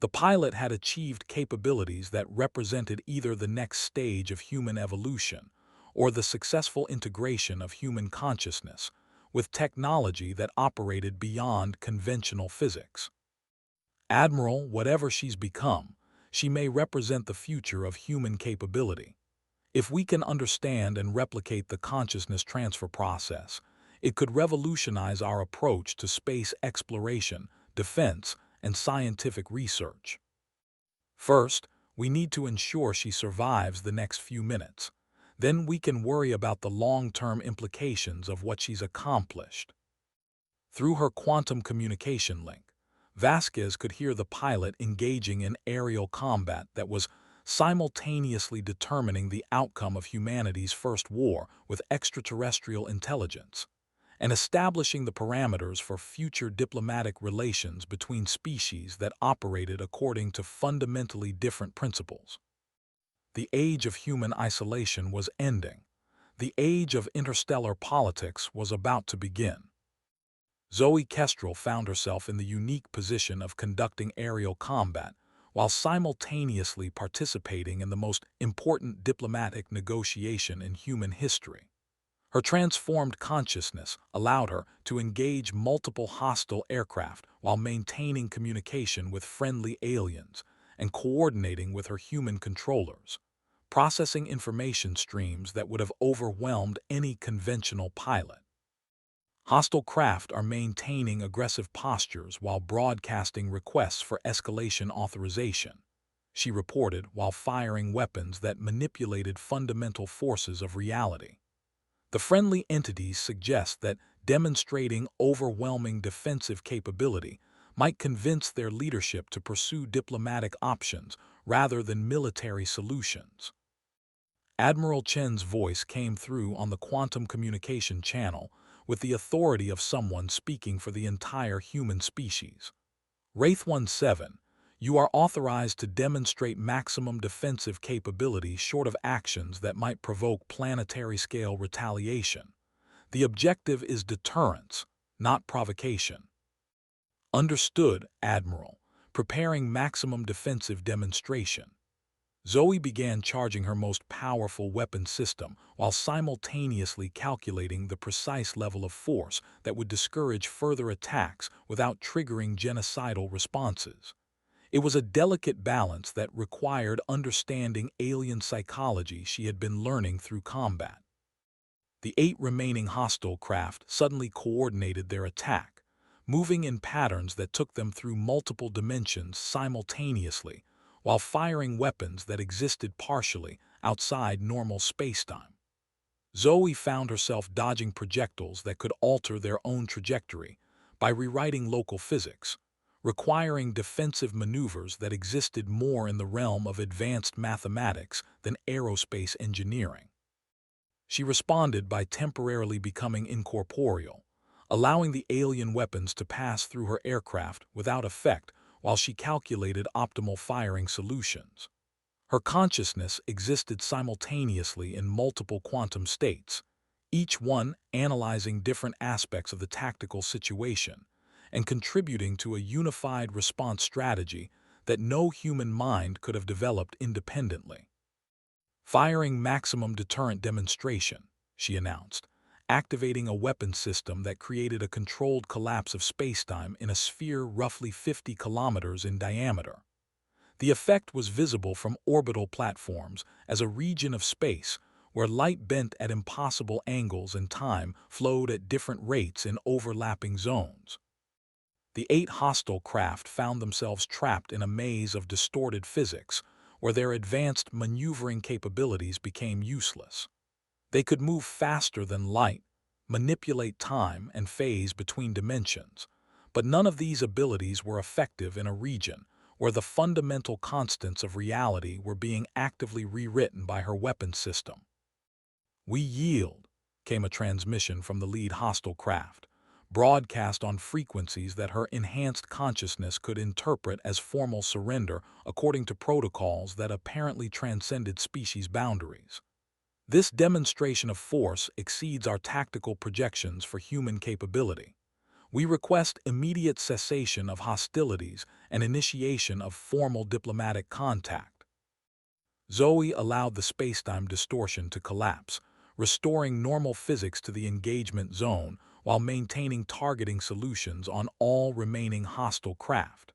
The pilot had achieved capabilities that represented either the next stage of human evolution or the successful integration of human consciousness with technology that operated beyond conventional physics. Admiral, whatever she's become, she may represent the future of human capability. If we can understand and replicate the consciousness transfer process, it could revolutionize our approach to space exploration, defense, and scientific research. First, we need to ensure she survives the next few minutes. Then we can worry about the long-term implications of what she's accomplished. Through her quantum communication link, Vasquez could hear the pilot engaging in aerial combat that was simultaneously determining the outcome of humanity's first war with extraterrestrial intelligence, and establishing the parameters for future diplomatic relations between species that operated according to fundamentally different principles. The age of human isolation was ending. The age of interstellar politics was about to begin. Zoe Kestrel found herself in the unique position of conducting aerial combat while simultaneously participating in the most important diplomatic negotiation in human history. Her transformed consciousness allowed her to engage multiple hostile aircraft while maintaining communication with friendly aliens and coordinating with her human controllers, processing information streams that would have overwhelmed any conventional pilot. Hostile craft are maintaining aggressive postures while broadcasting requests for escalation authorization, she reported while firing weapons that manipulated fundamental forces of reality. The friendly entities suggest that demonstrating overwhelming defensive capability might convince their leadership to pursue diplomatic options rather than military solutions. Admiral Chen's voice came through on the quantum communication channel with the authority of someone speaking for the entire human species. Wraith 17, you are authorized to demonstrate maximum defensive capability short of actions that might provoke planetary-scale retaliation. The objective is deterrence, not provocation. Understood, Admiral. Preparing maximum defensive demonstration. Zoe began charging her most powerful weapon system while simultaneously calculating the precise level of force that would discourage further attacks without triggering genocidal responses. It was a delicate balance that required understanding alien psychology she had been learning through combat. The 8 remaining hostile craft suddenly coordinated their attack, moving in patterns that took them through multiple dimensions simultaneously, while firing weapons that existed partially outside normal spacetime. Zoe found herself dodging projectiles that could alter their own trajectory by rewriting local physics, requiring defensive maneuvers that existed more in the realm of advanced mathematics than aerospace engineering. She responded by temporarily becoming incorporeal, allowing the alien weapons to pass through her aircraft without effect while she calculated optimal firing solutions. Her consciousness existed simultaneously in multiple quantum states, each one analyzing different aspects of the tactical situation and contributing to a unified response strategy that no human mind could have developed independently. Firing maximum deterrent demonstration, she announced, activating a weapon system that created a controlled collapse of spacetime in a sphere roughly 50 kilometers in diameter. The effect was visible from orbital platforms as a region of space where light bent at impossible angles and time flowed at different rates in overlapping zones. The 8 hostile craft found themselves trapped in a maze of distorted physics where their advanced maneuvering capabilities became useless. They could move faster than light, manipulate time and phase between dimensions, but none of these abilities were effective in a region where the fundamental constants of reality were being actively rewritten by her weapon system. "We yield," came a transmission from the lead hostile craft, broadcast on frequencies that her enhanced consciousness could interpret as formal surrender according to protocols that apparently transcended species boundaries. "This demonstration of force exceeds our tactical projections for human capability. We request immediate cessation of hostilities and initiation of formal diplomatic contact." Zoe allowed the spacetime distortion to collapse, restoring normal physics to the engagement zone while maintaining targeting solutions on all remaining hostile craft.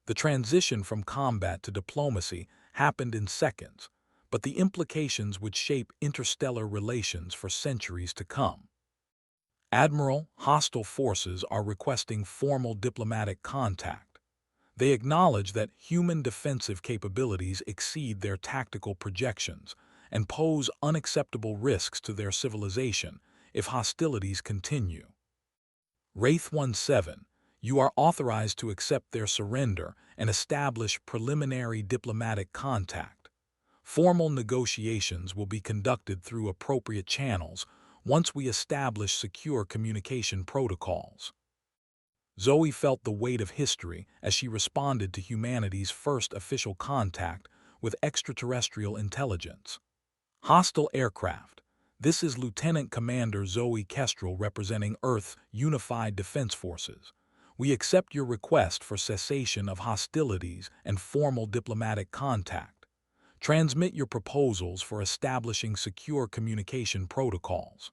The transition from combat to diplomacy happened in seconds, but the implications would shape interstellar relations for centuries to come. "Admiral, hostile forces are requesting formal diplomatic contact. They acknowledge that human defensive capabilities exceed their tactical projections and pose unacceptable risks to their civilization if hostilities continue. Wraith 17, you are authorized to accept their surrender and establish preliminary diplomatic contact." Formal negotiations will be conducted through appropriate channels once we establish secure communication protocols. Zoe felt the weight of history as she responded to humanity's first official contact with extraterrestrial intelligence. Hostile aircraft. This is Lieutenant Commander Zoe Kestrel representing Earth's Unified Defense Forces. We accept your request for cessation of hostilities and formal diplomatic contact. Transmit your proposals for establishing secure communication protocols.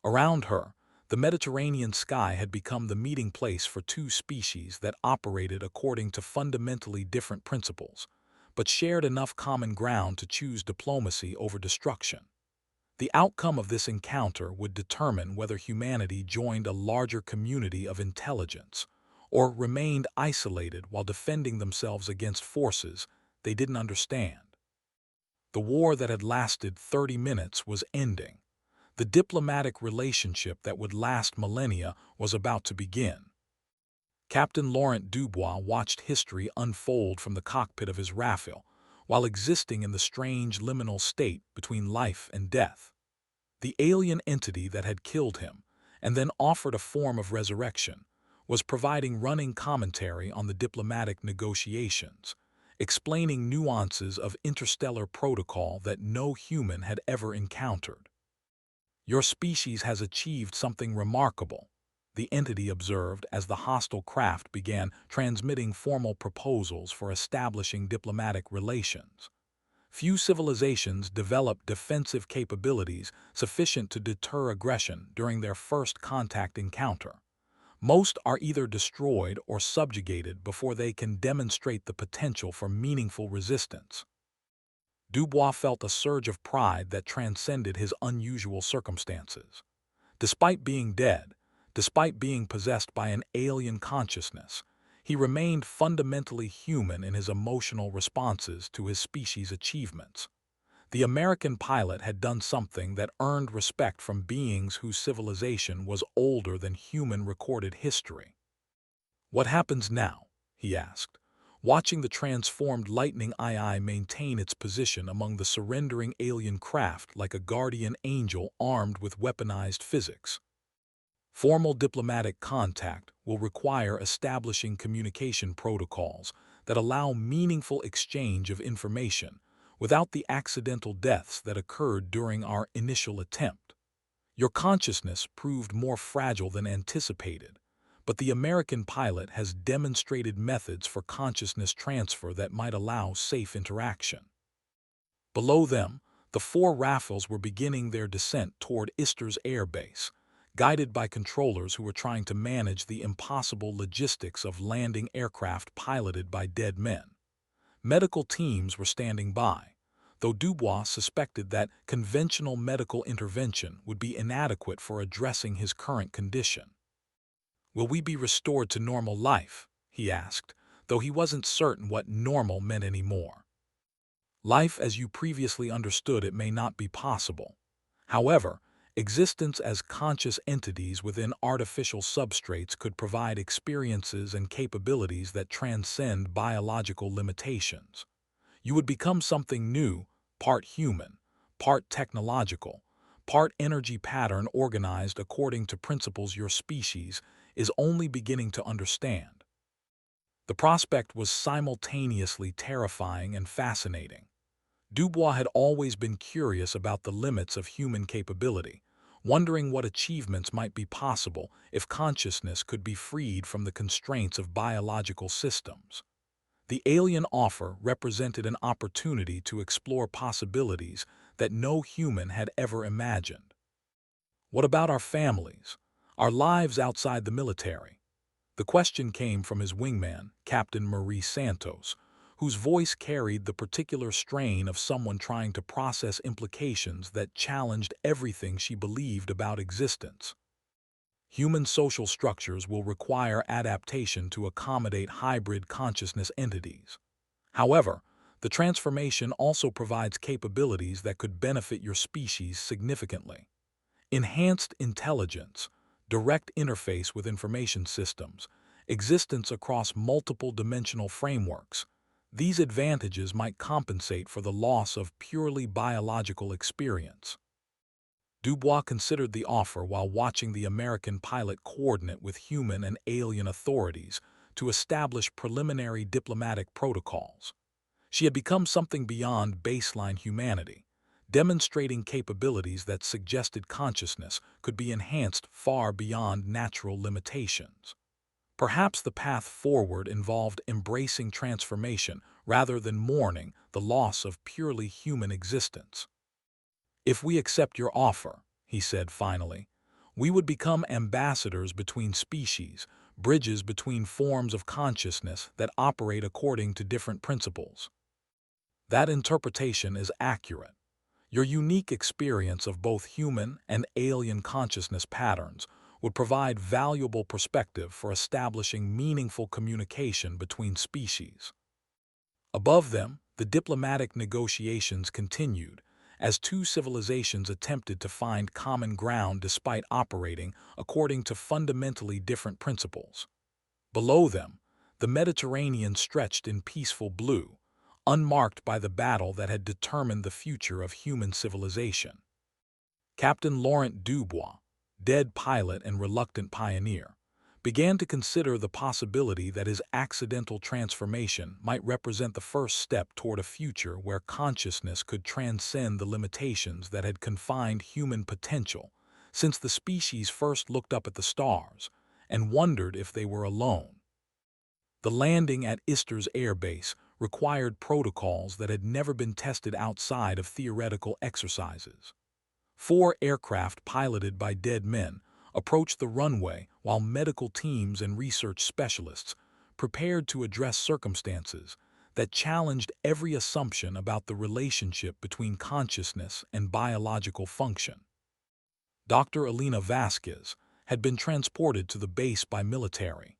Around her, the Mediterranean sky had become the meeting place for two species that operated according to fundamentally different principles, but shared enough common ground to choose diplomacy over destruction. The outcome of this encounter would determine whether humanity joined a larger community of intelligence or remained isolated while defending themselves against forces they didn't understand. The war that had lasted 30 minutes was ending. The diplomatic relationship that would last millennia was about to begin. Captain Laurent Dubois watched history unfold from the cockpit of his Rafale, while existing in the strange liminal state between life and death. The alien entity that had killed him, and then offered a form of resurrection, was providing running commentary on the diplomatic negotiations, explaining nuances of interstellar protocol that no human had ever encountered. Your species has achieved something remarkable, the entity observed as the hostile craft began transmitting formal proposals for establishing diplomatic relations. Few civilizations develop defensive capabilities sufficient to deter aggression during their first contact encounter. Most are either destroyed or subjugated before they can demonstrate the potential for meaningful resistance. Dubois felt a surge of pride that transcended his unusual circumstances. Despite being dead, despite being possessed by an alien consciousness, he remained fundamentally human in his emotional responses to his species' achievements. The American pilot had done something that earned respect from beings whose civilization was older than human recorded history. "What happens now?" he asked, watching the transformed Lightning II maintain its position among the surrendering alien craft like a guardian angel armed with weaponized physics. Formal diplomatic contact will require establishing communication protocols that allow meaningful exchange of information without the accidental deaths that occurred during our initial attempt. Your consciousness proved more fragile than anticipated, but the American pilot has demonstrated methods for consciousness transfer that might allow safe interaction. Below them, the four Rafales were beginning their descent toward Ister's air base, guided by controllers who were trying to manage the impossible logistics of landing aircraft piloted by dead men. Medical teams were standing by, though Dubois suspected that conventional medical intervention would be inadequate for addressing his current condition. "Will we be restored to normal life?" he asked, though he wasn't certain what normal meant anymore. "Life as you previously understood it may not be possible. However, existence as conscious entities within artificial substrates could provide experiences and capabilities that transcend biological limitations. You would become something new, part human, part technological, part energy pattern organized according to principles your species is only beginning to understand." The prospect was simultaneously terrifying and fascinating. Dubois had always been curious about the limits of human capability, wondering what achievements might be possible if consciousness could be freed from the constraints of biological systems. The alien offer represented an opportunity to explore possibilities that no human had ever imagined. "What about our families, our lives outside the military?" The question came from his wingman, Captain Maurice Santos, whose voice carried the particular strain of someone trying to process implications that challenged everything she believed about existence. Human social structures will require adaptation to accommodate hybrid consciousness entities. However, the transformation also provides capabilities that could benefit your species significantly. Enhanced intelligence, direct interface with information systems, existence across multiple dimensional frameworks. These advantages might compensate for the loss of purely biological experience. Dubois considered the offer while watching the American pilot coordinate with human and alien authorities to establish preliminary diplomatic protocols. She had become something beyond baseline humanity, demonstrating capabilities that suggested consciousness could be enhanced far beyond natural limitations. Perhaps the path forward involved embracing transformation rather than mourning the loss of purely human existence. "If we accept your offer," he said finally, "we would become ambassadors between species, bridges between forms of consciousness that operate according to different principles." That interpretation is accurate. Your unique experience of both human and alien consciousness patterns would provide valuable perspective for establishing meaningful communication between species. Above them, the diplomatic negotiations continued as two civilizations attempted to find common ground despite operating according to fundamentally different principles. Below them, the Mediterranean stretched in peaceful blue, unmarked by the battle that had determined the future of human civilization. Captain Laurent Dubois, dead pilot and reluctant pioneer, began to consider the possibility that his accidental transformation might represent the first step toward a future where consciousness could transcend the limitations that had confined human potential since the species first looked up at the stars and wondered if they were alone. The landing at Ister's Air Base required protocols that had never been tested outside of theoretical exercises. 4 aircraft piloted by dead men approached the runway while medical teams and research specialists prepared to address circumstances that challenged every assumption about the relationship between consciousness and biological function. Dr. Elena Vasquez had been transported to the base by military.